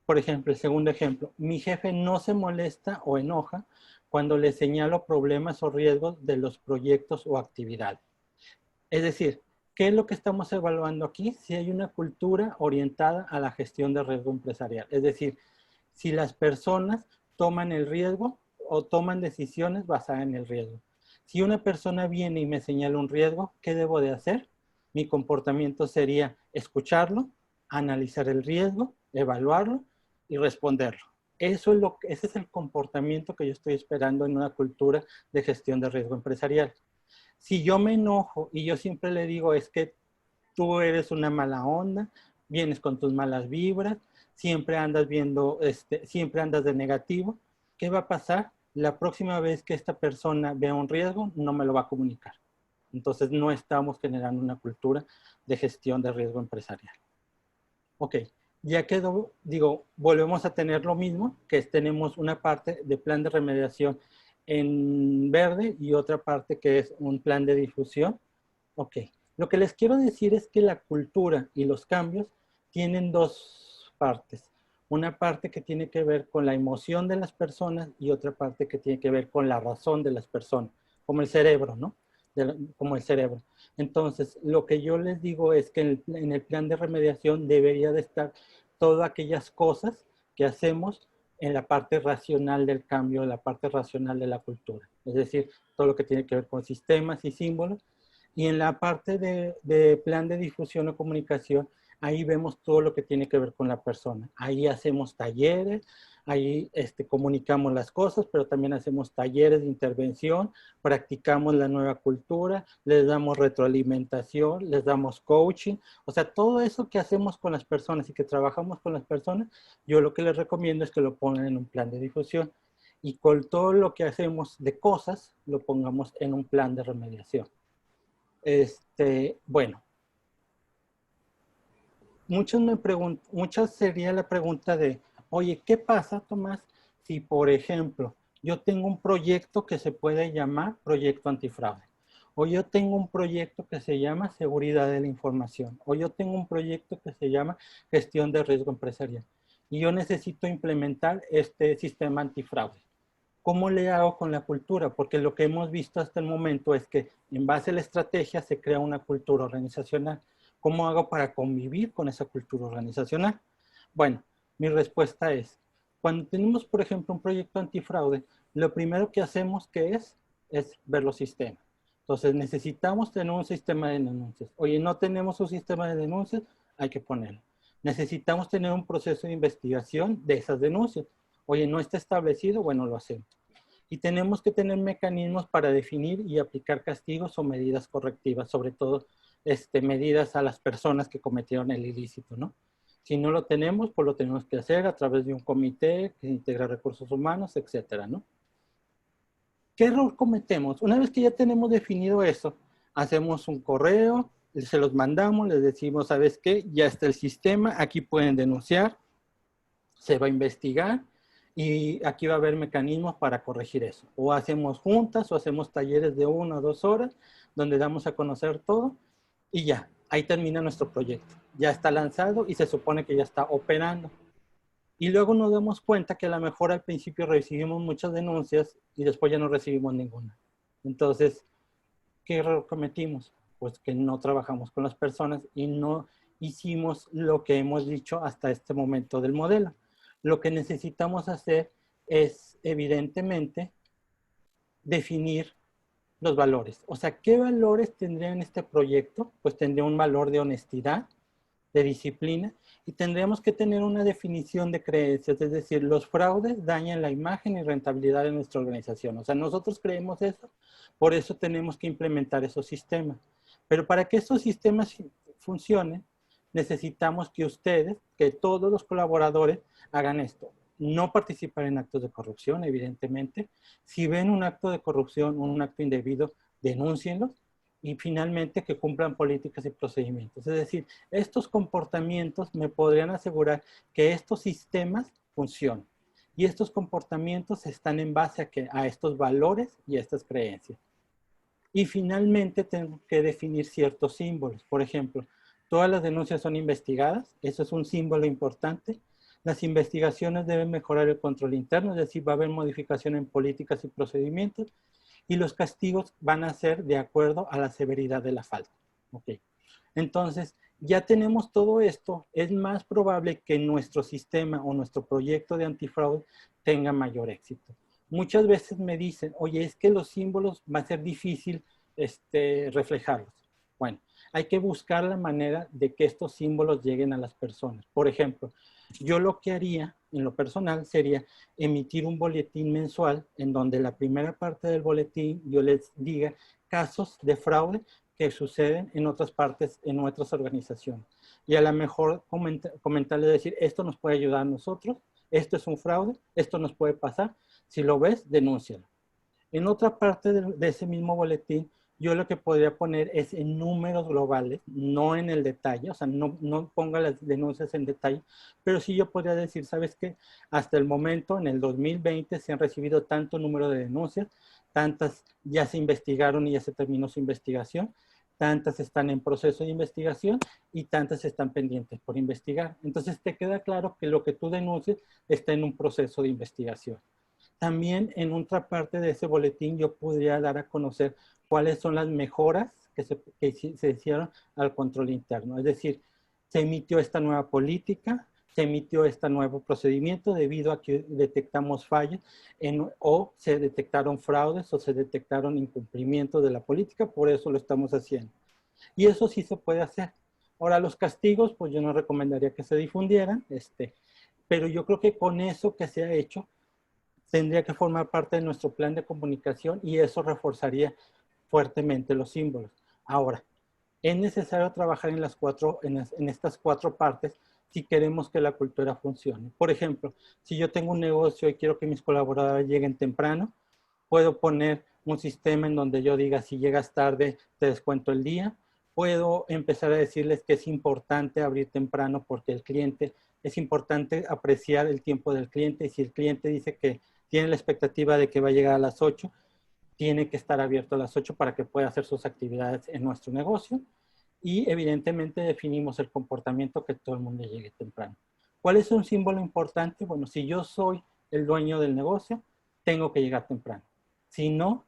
Por ejemplo, el segundo ejemplo, mi jefe no se molesta o enoja cuando le señalo problemas o riesgos de los proyectos o actividades. Es decir, ¿qué es lo que estamos evaluando aquí? Si hay una cultura orientada a la gestión de riesgo empresarial. Es decir, si las personas toman el riesgo o toman decisiones basadas en el riesgo. Si una persona viene y me señala un riesgo, ¿qué debo de hacer? Mi comportamiento sería escucharlo, analizar el riesgo, evaluarlo y responderlo. Ese es el comportamiento que yo estoy esperando en una cultura de gestión de riesgo empresarial. Si yo me enojo y yo siempre le digo, es que tú eres una mala onda, vienes con tus malas vibras, siempre andas viendo, siempre andas de negativo, ¿qué va a pasar? La próxima vez que esta persona vea un riesgo, no me lo va a comunicar. Entonces no estamos generando una cultura de gestión de riesgo empresarial. Ok, ya quedó, digo, volvemos a tener lo mismo, que tenemos una parte de plan de remediación en verde y otra parte que es un plan de difusión. Ok, lo que les quiero decir es que la cultura y los cambios tienen dos partes. Una parte que tiene que ver con la emoción de las personas y otra parte que tiene que ver con la razón de las personas, como el cerebro, ¿no? Como el cerebro. Entonces, lo que yo les digo es que en el plan de remediación debería de estar todas aquellas cosas que hacemos en la parte racional del cambio, en la parte racional de la cultura. Es decir, todo lo que tiene que ver con sistemas y símbolos. Y en la parte de plan de difusión o comunicación, ahí vemos todo lo que tiene que ver con la persona. Ahí hacemos talleres, ahí comunicamos las cosas, pero también hacemos talleres de intervención, practicamos la nueva cultura, les damos retroalimentación, les damos coaching. O sea, todo eso que hacemos con las personas y que trabajamos con las personas, yo lo que les recomiendo es que lo pongan en un plan de difusión. Y con todo lo que hacemos de cosas, lo pongamos en un plan de remediación. Bueno, muchas sería la pregunta de, Oye, ¿qué pasa, Tomás, si, por ejemplo, yo tengo un proyecto que se puede llamar proyecto antifraude? O yo tengo un proyecto que se llama seguridad de la información. O yo tengo un proyecto que se llama gestión de riesgo empresarial. Y yo necesito implementar este sistema antifraude. ¿Cómo le hago con la cultura? Porque lo que hemos visto hasta el momento es que en base a la estrategia se crea una cultura organizacional. ¿Cómo hago para convivir con esa cultura organizacional? Bueno, mi respuesta es, cuando tenemos, por ejemplo, un proyecto antifraude, lo primero que hacemos es ver los sistemas. Entonces, necesitamos tener un sistema de denuncias. Oye, no tenemos un sistema de denuncias, hay que ponerlo. Necesitamos tener un proceso de investigación de esas denuncias. Oye, no está establecido, bueno, lo hacemos. Y tenemos que tener mecanismos para definir y aplicar castigos o medidas correctivas, sobre todo medidas a las personas que cometieron el ilícito, ¿no? Si no lo tenemos, pues lo tenemos que hacer a través de un comité que integra recursos humanos, etcétera, ¿no? ¿Qué error cometemos? Una vez que ya tenemos definido eso, hacemos un correo, se los mandamos, les decimos, ¿sabes qué? Ya está el sistema, aquí pueden denunciar, se va a investigar y aquí va a haber mecanismos para corregir eso. O hacemos juntas o hacemos talleres de 1 o 2 horas donde damos a conocer todo y ya, ahí termina nuestro proyecto. Ya está lanzado y se supone que ya está operando. Y luego nos damos cuenta que a lo mejor al principio recibimos muchas denuncias y después ya no recibimos ninguna. Entonces, ¿qué error cometimos? Pues que no trabajamos con las personas y no hicimos lo que hemos dicho hasta este momento del modelo. Lo que necesitamos hacer es, evidentemente, definir los valores. O sea, ¿qué valores tendría en este proyecto? Pues tendría un valor de honestidad, de disciplina, y tendríamos que tener una definición de creencias, es decir, los fraudes dañan la imagen y rentabilidad de nuestra organización. O sea, nosotros creemos eso, por eso tenemos que implementar esos sistemas. Pero para que esos sistemas funcionen, necesitamos que ustedes, que todos los colaboradores hagan esto. No participar en actos de corrupción, evidentemente. Si ven un acto de corrupción, un acto indebido, denúncienlos. Y finalmente que cumplan políticas y procedimientos. Es decir, estos comportamientos me podrían asegurar que estos sistemas funcionan. Y estos comportamientos están en base a estos valores y a estas creencias. Y finalmente tengo que definir ciertos símbolos. Por ejemplo, todas las denuncias son investigadas. Eso es un símbolo importante. Las investigaciones deben mejorar el control interno, es decir, va a haber modificación en políticas y procedimientos. Y los castigos van a ser de acuerdo a la severidad de la falta. Okay. Entonces, ya tenemos todo esto, es más probable que nuestro sistema o nuestro proyecto de antifraude tenga mayor éxito. Muchas veces me dicen, oye, es que los símbolos va a ser difícil reflejarlos. Bueno, hay que buscar la manera de que estos símbolos lleguen a las personas. Por ejemplo, yo lo que haría en lo personal sería emitir un boletín mensual en donde la primera parte del boletín yo les diga casos de fraude que suceden en otras partes, en nuestras organizaciones. Y a lo mejor comentarles, decir, esto nos puede ayudar a nosotros, esto es un fraude, esto nos puede pasar, si lo ves, denúncialo. En otra parte de ese mismo boletín, yo lo que podría poner es en números globales, no en el detalle, o sea, no ponga las denuncias en detalle, pero sí yo podría decir, ¿sabes qué? Hasta el momento, en el 2020, se han recibido tanto número de denuncias, tantas ya se investigaron y ya se terminó su investigación, tantas están en proceso de investigación y tantas están pendientes por investigar. Entonces te queda claro que lo que tú denuncies está en un proceso de investigación. También en otra parte de ese boletín yo podría dar a conocer cuáles son las mejoras que se hicieron al control interno. Es decir, se emitió esta nueva política, se emitió este nuevo procedimiento debido a que detectamos fallas o se detectaron fraudes o se detectaron incumplimientos de la política, por eso lo estamos haciendo. Y eso sí se puede hacer. Ahora, los castigos, pues yo no recomendaría que se difundieran, pero yo creo que con eso que se ha hecho, tendría que formar parte de nuestro plan de comunicación y eso reforzaría fuertemente los símbolos. Ahora, es necesario trabajar en estas 4 partes si queremos que la cultura funcione. Por ejemplo, si yo tengo un negocio y quiero que mis colaboradores lleguen temprano, puedo poner un sistema en donde yo diga, si llegas tarde, te descuento el día. Puedo empezar a decirles que es importante abrir temprano porque el cliente es importante apreciar el tiempo del cliente. Y si el cliente dice que tiene la expectativa de que va a llegar a las 8, tiene que estar abierto a las 8 para que pueda hacer sus actividades en nuestro negocio. Y evidentemente definimos el comportamiento que todo el mundo llegue temprano. ¿Cuál es un símbolo importante? Bueno, si yo soy el dueño del negocio, tengo que llegar temprano. Si no,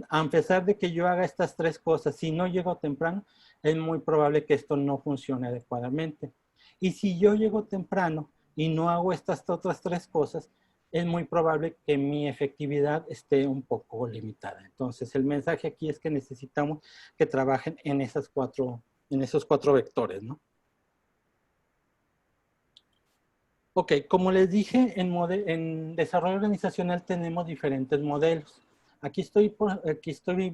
a pesar de que yo haga estas tres cosas, si no llego temprano, es muy probable que esto no funcione adecuadamente. Y si yo llego temprano y no hago estas otras tres cosas, es muy probable que mi efectividad esté un poco limitada. Entonces, el mensaje aquí es que necesitamos que trabajen en esos cuatro vectores, ¿no? Ok, como les dije, en desarrollo organizacional tenemos diferentes modelos. Aquí estoy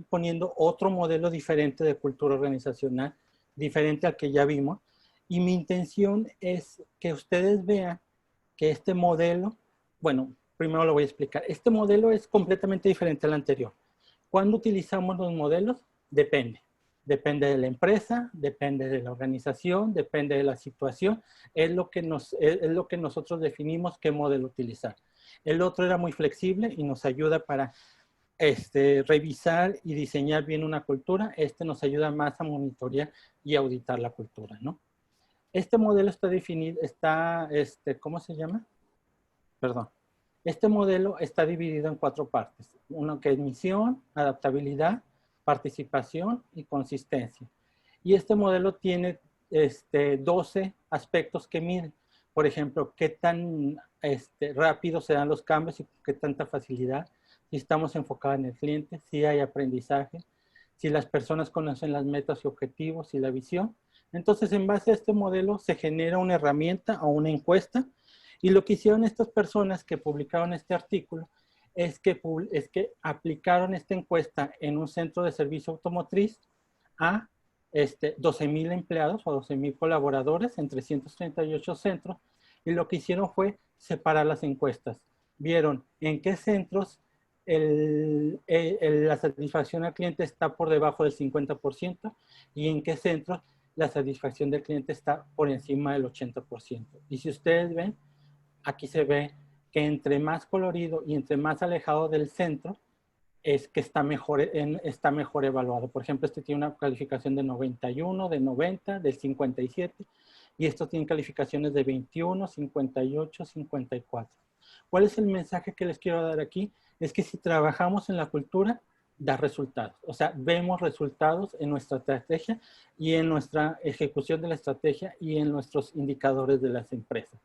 poniendo otro modelo diferente de cultura organizacional, diferente al que ya vimos. Y mi intención es que ustedes vean que este modelo, bueno, primero lo voy a explicar. Este modelo es completamente diferente al anterior. ¿Cuándo utilizamos los modelos? Depende. Depende de la empresa, depende de la organización, depende de la situación. Es lo que nosotros definimos qué modelo utilizar. El otro era muy flexible y nos ayuda para revisar y diseñar bien una cultura. Este nos ayuda más a monitorear y auditar la cultura, ¿no? Este modelo está definido, ¿cómo se llama? Perdón. Este modelo está dividido en 4 partes. Uno que es misión, adaptabilidad, participación y consistencia. Y este modelo tiene 12 aspectos que mide. Por ejemplo, qué tan rápido se dan los cambios y qué tanta facilidad. Si estamos enfocados en el cliente, si hay aprendizaje, si las personas conocen las metas y objetivos y la visión. Entonces, en base a este modelo se genera una herramienta o una encuesta. Y lo que hicieron estas personas que publicaron este artículo es que aplicaron esta encuesta en un centro de servicio automotriz a 12,000 empleados o 12,000 colaboradores en 338 centros. Y lo que hicieron fue separar las encuestas. Vieron en qué centros la satisfacción al cliente está por debajo del 50% y en qué centros la satisfacción del cliente está por encima del 80%. Y si ustedes ven, aquí se ve que entre más colorido y entre más alejado del centro, es que está mejor evaluado. Por ejemplo, este tiene una calificación de 91, de 90, del 57, y estos tienen calificaciones de 21, 58, 54. ¿Cuál es el mensaje que les quiero dar aquí? Es que si trabajamos en la cultura, da resultados. O sea, vemos resultados en nuestra estrategia y en nuestra ejecución de la estrategia y en nuestros indicadores de las empresas.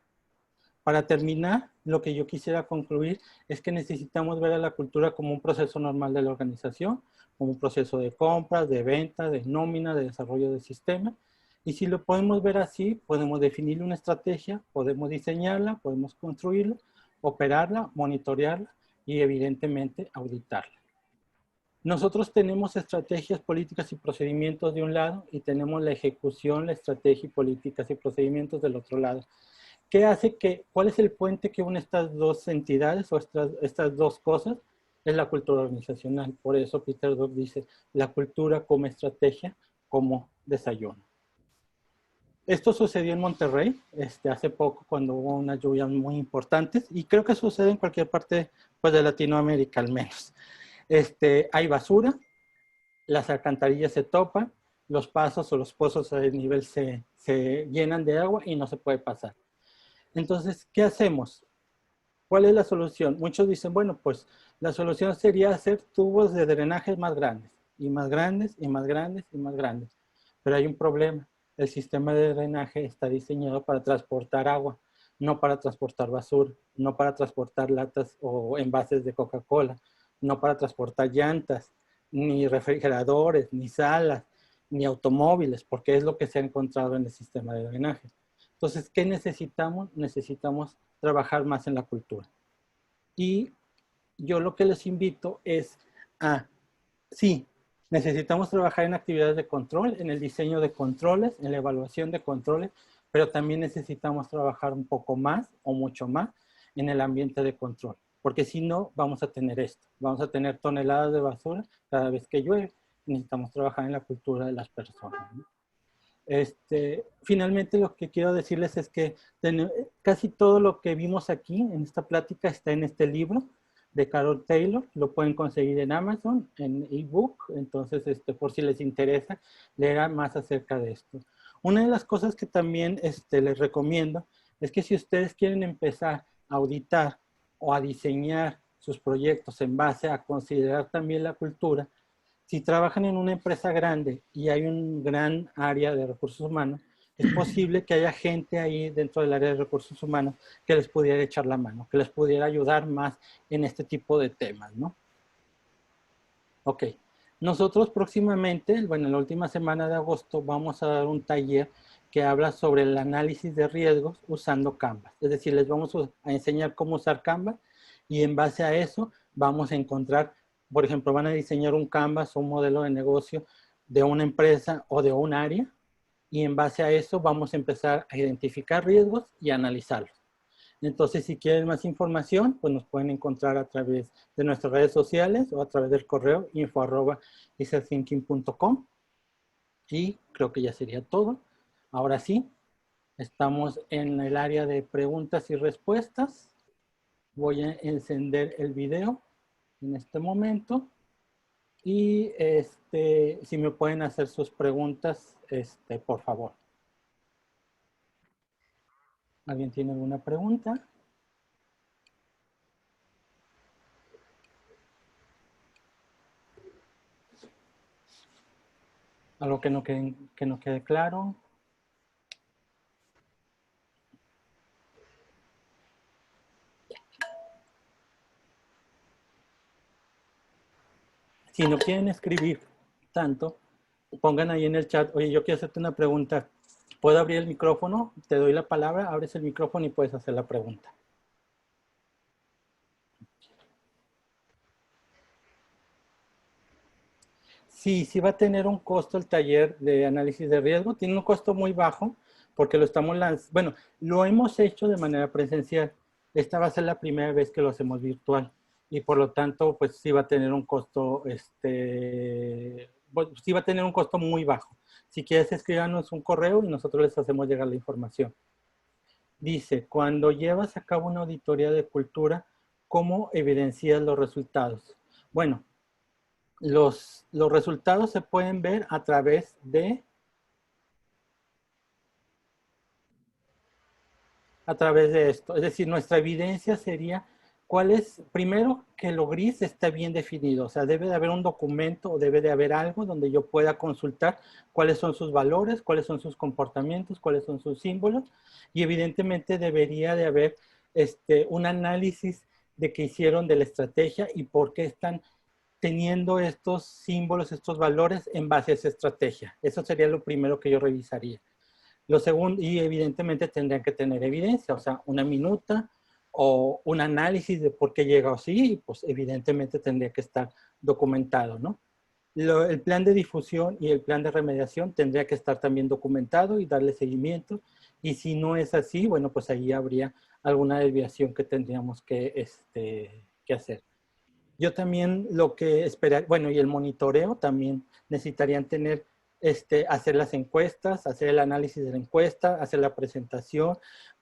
Para terminar, lo que yo quisiera concluir es que necesitamos ver a la cultura como un proceso normal de la organización, como un proceso de compras, de venta, de nómina, de desarrollo de sistemas. Y si lo podemos ver así, podemos definir una estrategia, podemos diseñarla, podemos construirla, operarla, monitorearla y evidentemente auditarla. Nosotros tenemos estrategias, políticas y procedimientos de un lado y tenemos la ejecución, la estrategia y políticas y procedimientos del otro lado. ¿Cuál es el puente que une estas dos entidades o estas dos cosas? Es la cultura organizacional. Por eso Peter Drucker dice, la cultura como estrategia, como desayuno. Esto sucedió en Monterrey hace poco cuando hubo unas lluvias muy importantes y creo que sucede en cualquier parte pues, de Latinoamérica al menos. Hay basura, las alcantarillas se topan, los pasos o los pozos a desnivel se llenan de agua y no se puede pasar. Entonces, ¿qué hacemos? ¿Cuál es la solución? Muchos dicen, bueno, pues la solución sería hacer tubos de drenaje más grandes, y más grandes, y más grandes, y más grandes. Pero hay un problema. El sistema de drenaje está diseñado para transportar agua, no para transportar basura, no para transportar latas o envases de Coca-Cola, no para transportar llantas, ni refrigeradores, ni salas, ni automóviles, porque es lo que se ha encontrado en el sistema de drenaje. Entonces, ¿qué necesitamos? Necesitamos trabajar más en la cultura. Y yo lo que les invito es sí, necesitamos trabajar en actividades de control, en el diseño de controles, en la evaluación de controles, pero también necesitamos trabajar un poco más o mucho más en el ambiente de control. Porque si no, vamos a tener esto. Vamos a tener toneladas de basura cada vez que llueve. Necesitamos trabajar en la cultura de las personas, ¿no? Finalmente lo que quiero decirles es que casi todo lo que vimos aquí en esta plática está en este libro de Carol Taylor. Lo pueden conseguir en Amazon, en ebook. Entonces, por si les interesa leer más acerca de esto. Una de las cosas que también les recomiendo es que si ustedes quieren empezar a auditar o a diseñar sus proyectos en base a considerar también la cultura, si trabajan en una empresa grande y hay un gran área de recursos humanos, es posible que haya gente ahí dentro del área de recursos humanos que les pudiera echar la mano, que les pudiera ayudar más en este tipo de temas, ¿no? Ok. Nosotros próximamente, bueno, en la última semana de agosto, vamos a dar un taller que habla sobre el análisis de riesgos usando Canvas. Es decir, les vamos a enseñar cómo usar Canvas y en base a eso vamos a encontrar, por ejemplo, van a diseñar un Canvas o un modelo de negocio de una empresa o de un área y en base a eso vamos a empezar a identificar riesgos y analizarlos. Entonces, si quieren más información, pues nos pueden encontrar a través de nuestras redes sociales o a través del correo info@easythinking.com. Y creo que ya sería todo. Ahora sí, estamos en el área de preguntas y respuestas. Voy a encender el video en este momento. Y si me pueden hacer sus preguntas, por favor. ¿Alguien tiene alguna pregunta? ¿Algo que no quede claro? Si no quieren escribir tanto, pongan ahí en el chat, oye, yo quiero hacerte una pregunta. ¿Puedo abrir el micrófono? Te doy la palabra, abres el micrófono y puedes hacer la pregunta. Sí, sí va a tener un costo el taller de análisis de riesgo. Tiene un costo muy bajo porque lo estamos lanzando. Bueno, lo hemos hecho de manera presencial. Esta va a ser la primera vez que lo hacemos virtual. Y por lo tanto, pues sí va a tener un costo, sí va a tener un costo muy bajo. Si quieres, escríbanos un correo y nosotros les hacemos llegar la información. Dice, cuando llevas a cabo una auditoría de cultura, ¿cómo evidencias los resultados? Bueno, los resultados se pueden ver a través de esto. Es decir, nuestra evidencia sería cuál es, primero, que lo gris esté bien definido. O sea, debe de haber un documento o debe de haber algo donde yo pueda consultar cuáles son sus valores, cuáles son sus comportamientos, cuáles son sus símbolos. Y evidentemente debería de haber un análisis de qué hicieron de la estrategia y por qué están teniendo estos símbolos, estos valores en base a esa estrategia. Eso sería lo primero que yo revisaría. Lo segundo, y evidentemente tendrían que tener evidencia, o sea, una minuta o un análisis de por qué llega así, y pues evidentemente tendría que estar documentado, ¿no? El plan de difusión y el plan de remediación tendría que estar también documentado y darle seguimiento, y si no es así, bueno, pues ahí habría alguna desviación que tendríamos que hacer. Yo también lo que esperar, bueno, y el monitoreo también necesitarían tener, hacer las encuestas, hacer el análisis de la encuesta, hacer la presentación,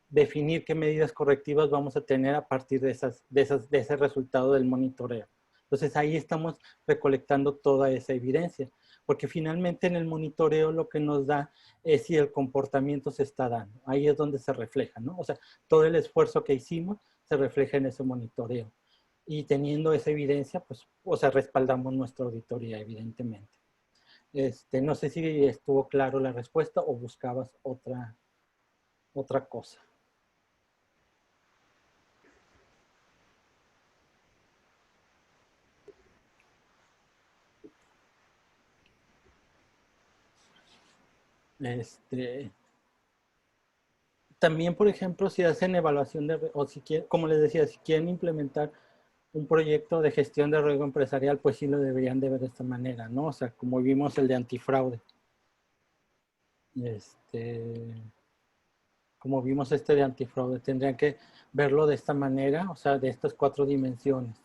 definir qué medidas correctivas vamos a tener a partir de ese resultado del monitoreo. Entonces ahí estamos recolectando toda esa evidencia, porque finalmente en el monitoreo lo que nos da es si el comportamiento se está dando. Ahí es donde se refleja, ¿no? O sea, todo el esfuerzo que hicimos se refleja en ese monitoreo. Y teniendo esa evidencia, pues, o sea, respaldamos nuestra auditoría, evidentemente. No sé si estuvo claro la respuesta o buscabas otra cosa. También, por ejemplo, si hacen evaluación o si quieren, como les decía, si quieren implementar un proyecto de gestión de riesgo empresarial, pues sí lo deberían de ver de esta manera, ¿no? O sea, como vimos el de antifraude. Como vimos de antifraude, tendrían que verlo de esta manera, o sea, de estas 4 dimensiones.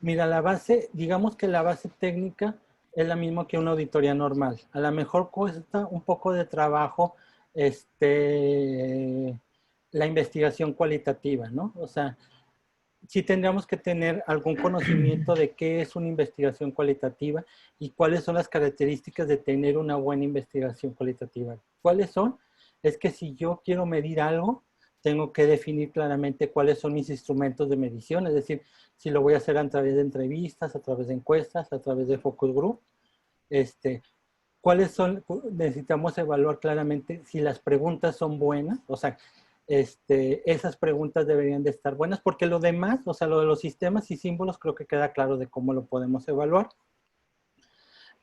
Mira, la base, digamos que la base técnica es la misma que una auditoría normal. A lo mejor cuesta un poco de trabajo la investigación cualitativa, ¿no? O sea, sí tendríamos que tener algún conocimiento de qué es una investigación cualitativa y cuáles son las características de tener una buena investigación cualitativa. ¿Cuáles son? Es que si yo quiero medir algo, tengo que definir claramente cuáles son mis instrumentos de medición, es decir, si lo voy a hacer a través de entrevistas, a través de encuestas, a través de focus group, cuáles son, necesitamos evaluar claramente si las preguntas son buenas, o sea, esas preguntas deberían de estar buenas, porque lo demás, o sea, lo de los sistemas y símbolos, creo que queda claro de cómo lo podemos evaluar,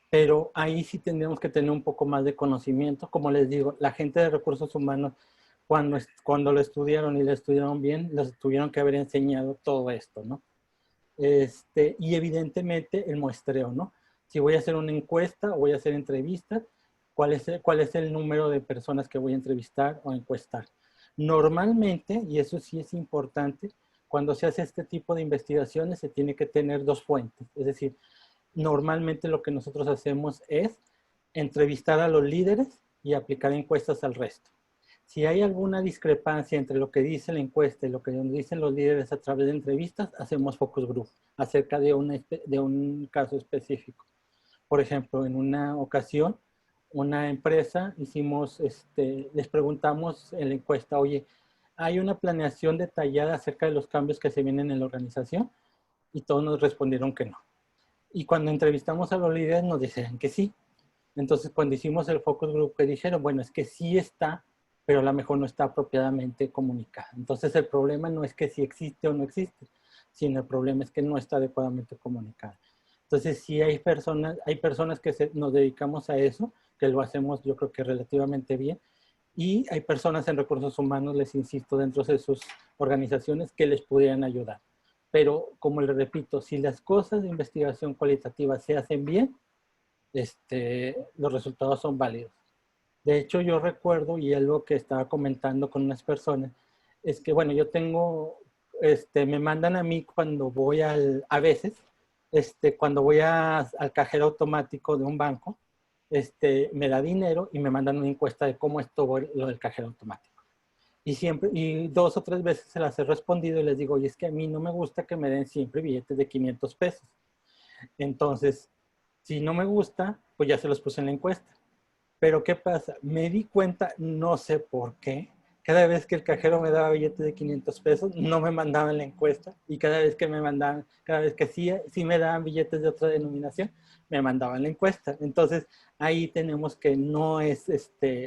pero ahí sí tendríamos que tener un poco más de conocimiento. Como les digo, la gente de recursos humanos, cuando lo estudiaron y lo estudiaron bien, les tuvieron que haber enseñado todo esto, ¿no? Y evidentemente el muestreo, ¿no? Si voy a hacer una encuesta o voy a hacer entrevistas, cuál es el número de personas que voy a entrevistar o encuestar? Normalmente, y eso sí es importante, cuando se hace este tipo de investigaciones se tiene que tener dos fuentes. Es decir, normalmente lo que nosotros hacemos es entrevistar a los líderes y aplicar encuestas al resto. Si hay alguna discrepancia entre lo que dice la encuesta y lo que nos dicen los líderes a través de entrevistas, hacemos focus group acerca de un caso específico. Por ejemplo, en una ocasión, una empresa les preguntamos en la encuesta, oye, ¿hay una planeación detallada acerca de los cambios que se vienen en la organización? Y todos nos respondieron que no. Y cuando entrevistamos a los líderes nos dijeron que sí. Entonces, cuando hicimos el focus group, que dijeron, bueno, es que sí está, pero a lo mejor no está apropiadamente comunicada. Entonces, el problema no es que si existe o no existe, sino el problema es que no está adecuadamente comunicada. Entonces, sí hay personas que nos dedicamos a eso, que lo hacemos yo creo que relativamente bien, y hay personas en recursos humanos, les insisto, dentro de sus organizaciones que les pudieran ayudar. Pero, como les repito, si las cosas de investigación cualitativa se hacen bien, los resultados son válidos. De hecho, yo recuerdo, y algo que estaba comentando con unas personas, es que, bueno, yo tengo, me mandan a mí cuando voy a veces, cuando voy al cajero automático de un banco, me da dinero y me mandan una encuesta de cómo estuvo lo del cajero automático. Y siempre, y 2 o 3 veces se las he respondido y les digo, oye, es que a mí no me gusta que me den siempre billetes de 500 pesos. Entonces, si no me gusta, pues ya se los puse en la encuesta. Pero ¿qué pasa? Me di cuenta, no sé por qué, cada vez que el cajero me daba billetes de 500 pesos, no me mandaban la encuesta. Y cada vez que me mandaban, cada vez que sí me daban billetes de otra denominación, me mandaban la encuesta. Entonces, ahí tenemos que no es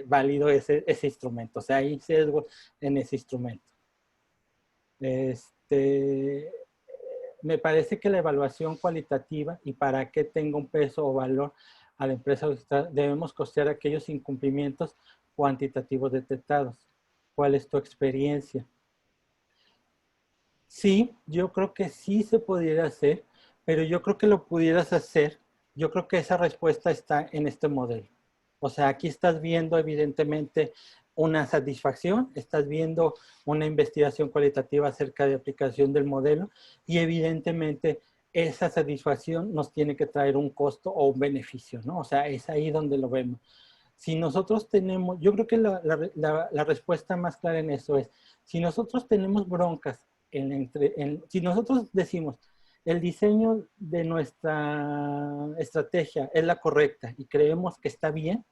válido ese instrumento. O sea, hay sesgo en ese instrumento. Me parece que la evaluación cualitativa y para que tenga un peso o valor a la empresa debemos costear aquellos incumplimientos cuantitativos detectados. ¿Cuál es tu experiencia? Sí, yo creo que sí se pudiera hacer, pero yo creo que lo pudieras hacer. Yo creo que esa respuesta está en este modelo. O sea, aquí estás viendo evidentemente una satisfacción, estás viendo una investigación cualitativa acerca de aplicación del modelo y evidentemente esa satisfacción nos tiene que traer un costo o un beneficio, ¿no? O sea, es ahí donde lo vemos. Si nosotros tenemos, yo creo que la respuesta más clara en eso es, si nosotros tenemos broncas, si nosotros decimos, el diseño de nuestra estrategia es la correcta y creemos que está bien,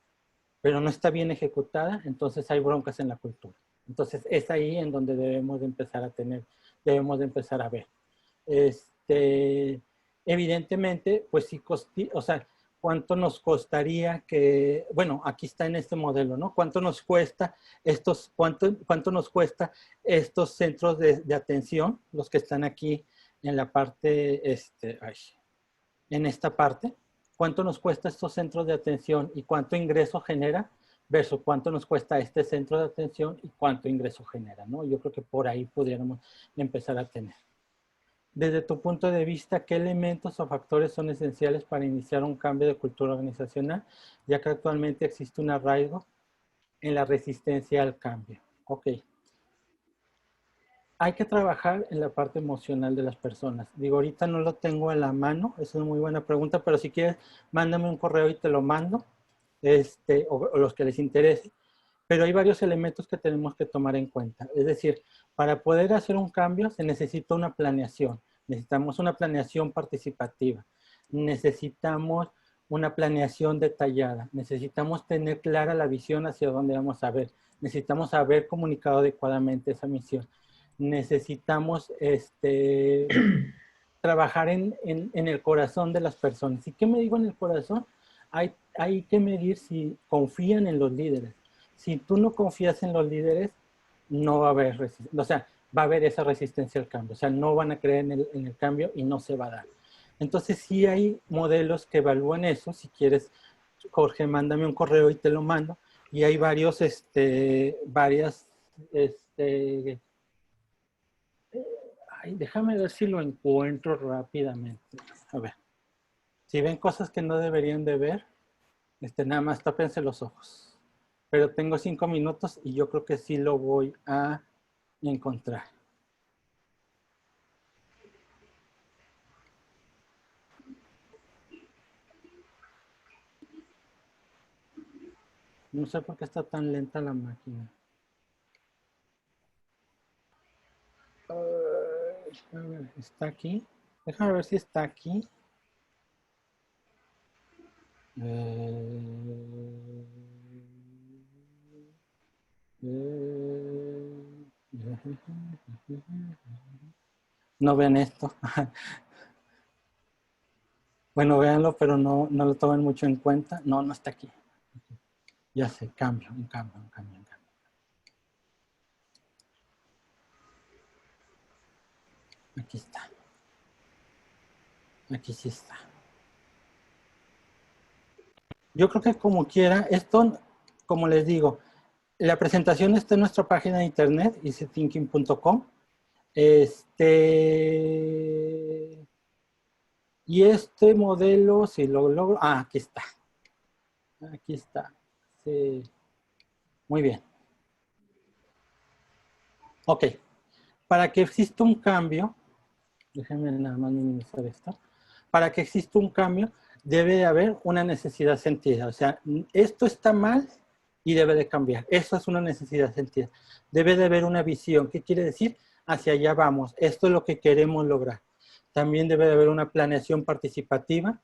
pero no está bien ejecutada, entonces hay broncas en la cultura. Entonces es ahí en donde debemos de empezar debemos de empezar a ver. Evidentemente, pues sí, o sea, ¿cuánto nos costaría que, bueno, aquí está en este modelo, ¿no? ¿Cuánto nos cuesta cuánto nos cuesta estos centros de atención, los que están aquí en la parte, en esta parte? ¿Cuánto nos cuesta estos centros de atención y cuánto ingreso genera versus cuánto nos cuesta este centro de atención y cuánto ingreso genera, ¿no? Yo creo que por ahí pudiéramos empezar a tener. Desde tu punto de vista, ¿qué elementos o factores son esenciales para iniciar un cambio de cultura organizacional, ya que actualmente existe un arraigo en la resistencia al cambio? Ok. hay que trabajar en la parte emocional de las personas. Digo, ahorita no lo tengo a la mano, es una muy buena pregunta, pero si quieres, mándame un correo y te lo mando, o los que les interese. Pero hay varios elementos que tenemos que tomar en cuenta. Es decir, para poder hacer un cambio se necesita una planeación. Necesitamos una planeación participativa. Necesitamos una planeación detallada. Necesitamos tener clara la visión hacia dónde vamos a ver. Necesitamos haber comunicado adecuadamente esa misión. Necesitamos trabajar en el corazón de las personas. ¿Y qué me digo en el corazón? Hay que medir si confían en los líderes. Si tú no confías en los líderes, no va a haber resistencia. O sea, va a haber esa resistencia al cambio. O sea, no van a creer en el cambio y no se va a dar. Entonces, sí hay modelos que evalúan eso. Si quieres, Jorge, mándame un correo y te lo mando. Y hay varios, ay, déjame ver si lo encuentro rápidamente. A ver. Si ven cosas que no deberían de ver, nada más tápense los ojos. Pero tengo 5 minutos y yo creo que sí lo voy a encontrar. No sé por qué está tan lenta la máquina. A ver, ¿está aquí? Déjame ver si está aquí. No vean esto. Bueno, véanlo, pero no lo tomen mucho en cuenta. No, no está aquí. Ya sé, un cambio. Aquí está. Aquí sí está. Yo creo que como quiera, esto, como les digo, la presentación está en nuestra página de internet, easythinking.com. Y este modelo, si lo logro, aquí está. Aquí está. Sí. Muy bien. Ok. Para que exista un cambio, déjenme nada más minimizar esto. Para que exista un cambio, debe de haber una necesidad sentida. O sea, esto está mal y debe de cambiar. Eso es una necesidad sentida. Debe de haber una visión. ¿Qué quiere decir? Hacia allá vamos. Esto es lo que queremos lograr. También debe de haber una planeación participativa.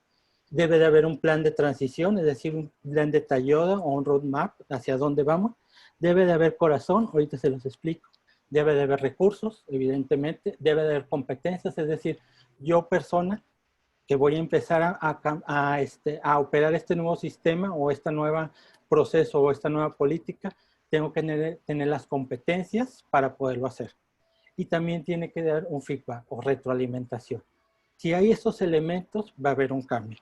Debe de haber un plan de transición, es decir, un plan detallado o un roadmap hacia dónde vamos. Debe de haber corazón, ahorita se los explico. Debe de haber recursos, evidentemente. Debe de haber competencias, es decir, yo persona que voy a empezar a operar este nuevo sistema o este nuevo proceso o esta nueva política, tengo que tener las competencias para poderlo hacer. Y también tiene que dar un feedback o retroalimentación. Si hay esos elementos, va a haber un cambio.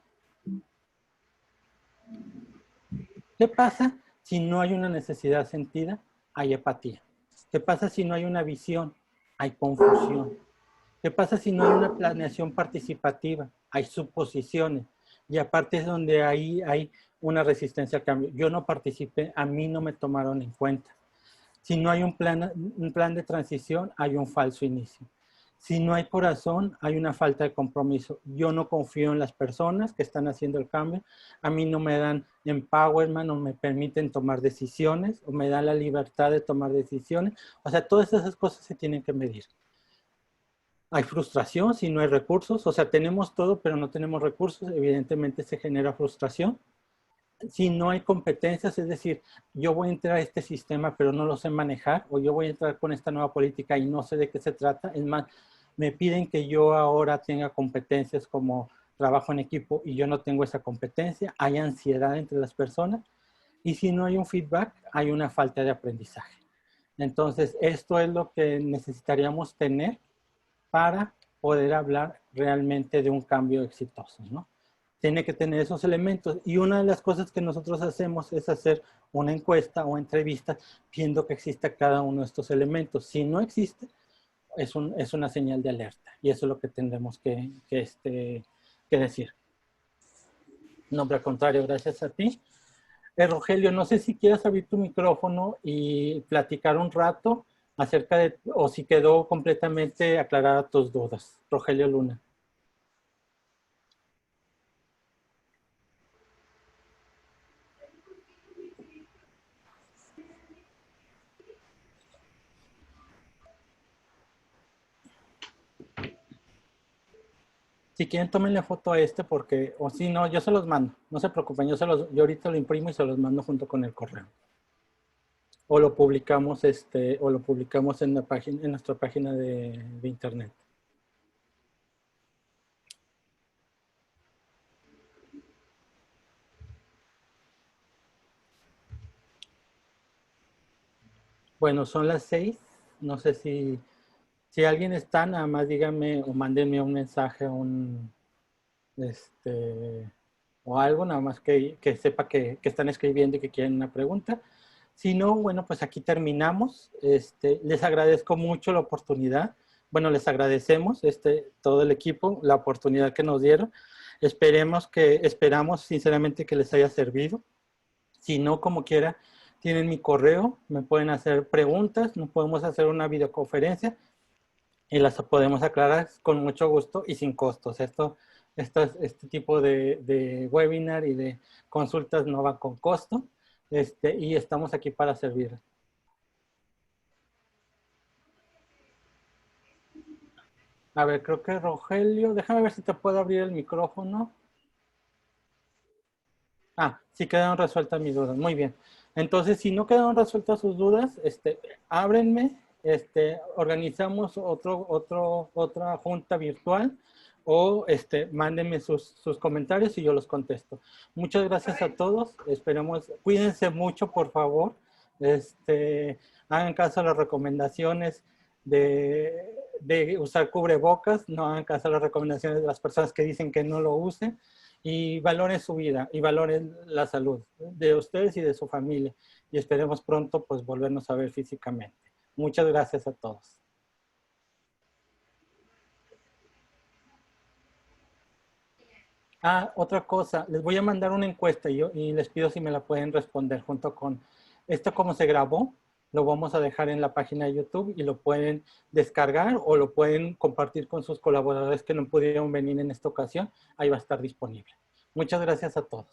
¿Qué pasa si no hay una necesidad sentida? Hay apatía. ¿Qué pasa si no hay una visión? Hay confusión. ¿Qué pasa si no hay una planeación participativa? Hay suposiciones. Y aparte es donde hay una resistencia al cambio. Yo no participé, a mí no me tomaron en cuenta. Si no hay un plan de transición, hay un falso inicio. Si no hay corazón, hay una falta de compromiso. Yo no confío en las personas que están haciendo el cambio. A mí no me dan empowerment, no me permiten tomar decisiones, o me dan la libertad de tomar decisiones. O sea, todas esas cosas se tienen que medir. Hay frustración si no hay recursos. O sea, tenemos todo, pero no tenemos recursos. Evidentemente se genera frustración. Si no hay competencias, es decir, yo voy a entrar a este sistema, pero no lo sé manejar, o yo voy a entrar con esta nueva política y no sé de qué se trata. Es más, me piden que yo ahora tenga competencias como trabajo en equipo y yo no tengo esa competencia. Hay ansiedad entre las personas. Y si no hay un feedback, hay una falta de aprendizaje. Entonces, esto es lo que necesitaríamos tener para poder hablar realmente de un cambio exitoso, ¿no? Tiene que tener esos elementos. Y una de las cosas que nosotros hacemos es hacer una encuesta o entrevista viendo que exista cada uno de estos elementos. Si no existe, es una señal de alerta. Y eso es lo que tendremos que decir. No, al contrario, gracias a ti. Rogelio, no sé si quieres abrir tu micrófono y platicar un rato acerca de, o si quedó completamente aclarada tus dudas. Rogelio Luna. Si quieren, tómenle foto a este porque, o si no, yo se los mando. No se preocupen, yo ahorita lo imprimo y se los mando junto con el correo. O lo publicamos, o lo publicamos en la página, en nuestra página de internet. Bueno, son las 6. No sé si alguien está, nada más díganme o mándenme un mensaje, o algo, nada más que sepa que están escribiendo y que quieren una pregunta. Si no, bueno, pues aquí terminamos. Les agradezco mucho la oportunidad. Bueno, les agradecemos todo el equipo la oportunidad que nos dieron. Esperamos sinceramente que les haya servido. Si no, como quiera, tienen mi correo, me pueden hacer preguntas, nos podemos hacer una videoconferencia y las podemos aclarar con mucho gusto y sin costos. Este tipo de webinar y de consultas no va con costo, y estamos aquí para servir. A ver, creo que Rogelio, déjame ver si te puedo abrir el micrófono. Ah, sí quedaron resueltas mis dudas. Muy bien. Entonces, si no quedaron resueltas sus dudas, ábrenme, organizamos otra junta virtual o mándenme sus comentarios y yo los contesto. Muchas gracias a todos. Esperemos, cuídense mucho, por favor. Hagan caso a las recomendaciones de usar cubrebocas, no hagan caso a las recomendaciones de las personas que dicen que no lo usen. Y valoren su vida y valoren la salud de ustedes y de su familia. Y esperemos pronto pues volvernos a ver físicamente. Muchas gracias a todos. Ah, otra cosa, les voy a mandar una encuesta y les pido si me la pueden responder junto con esto, cómo se grabó. Lo vamos a dejar en la página de YouTube y lo pueden descargar o lo pueden compartir con sus colaboradores que no pudieron venir en esta ocasión. Ahí va a estar disponible. Muchas gracias a todos.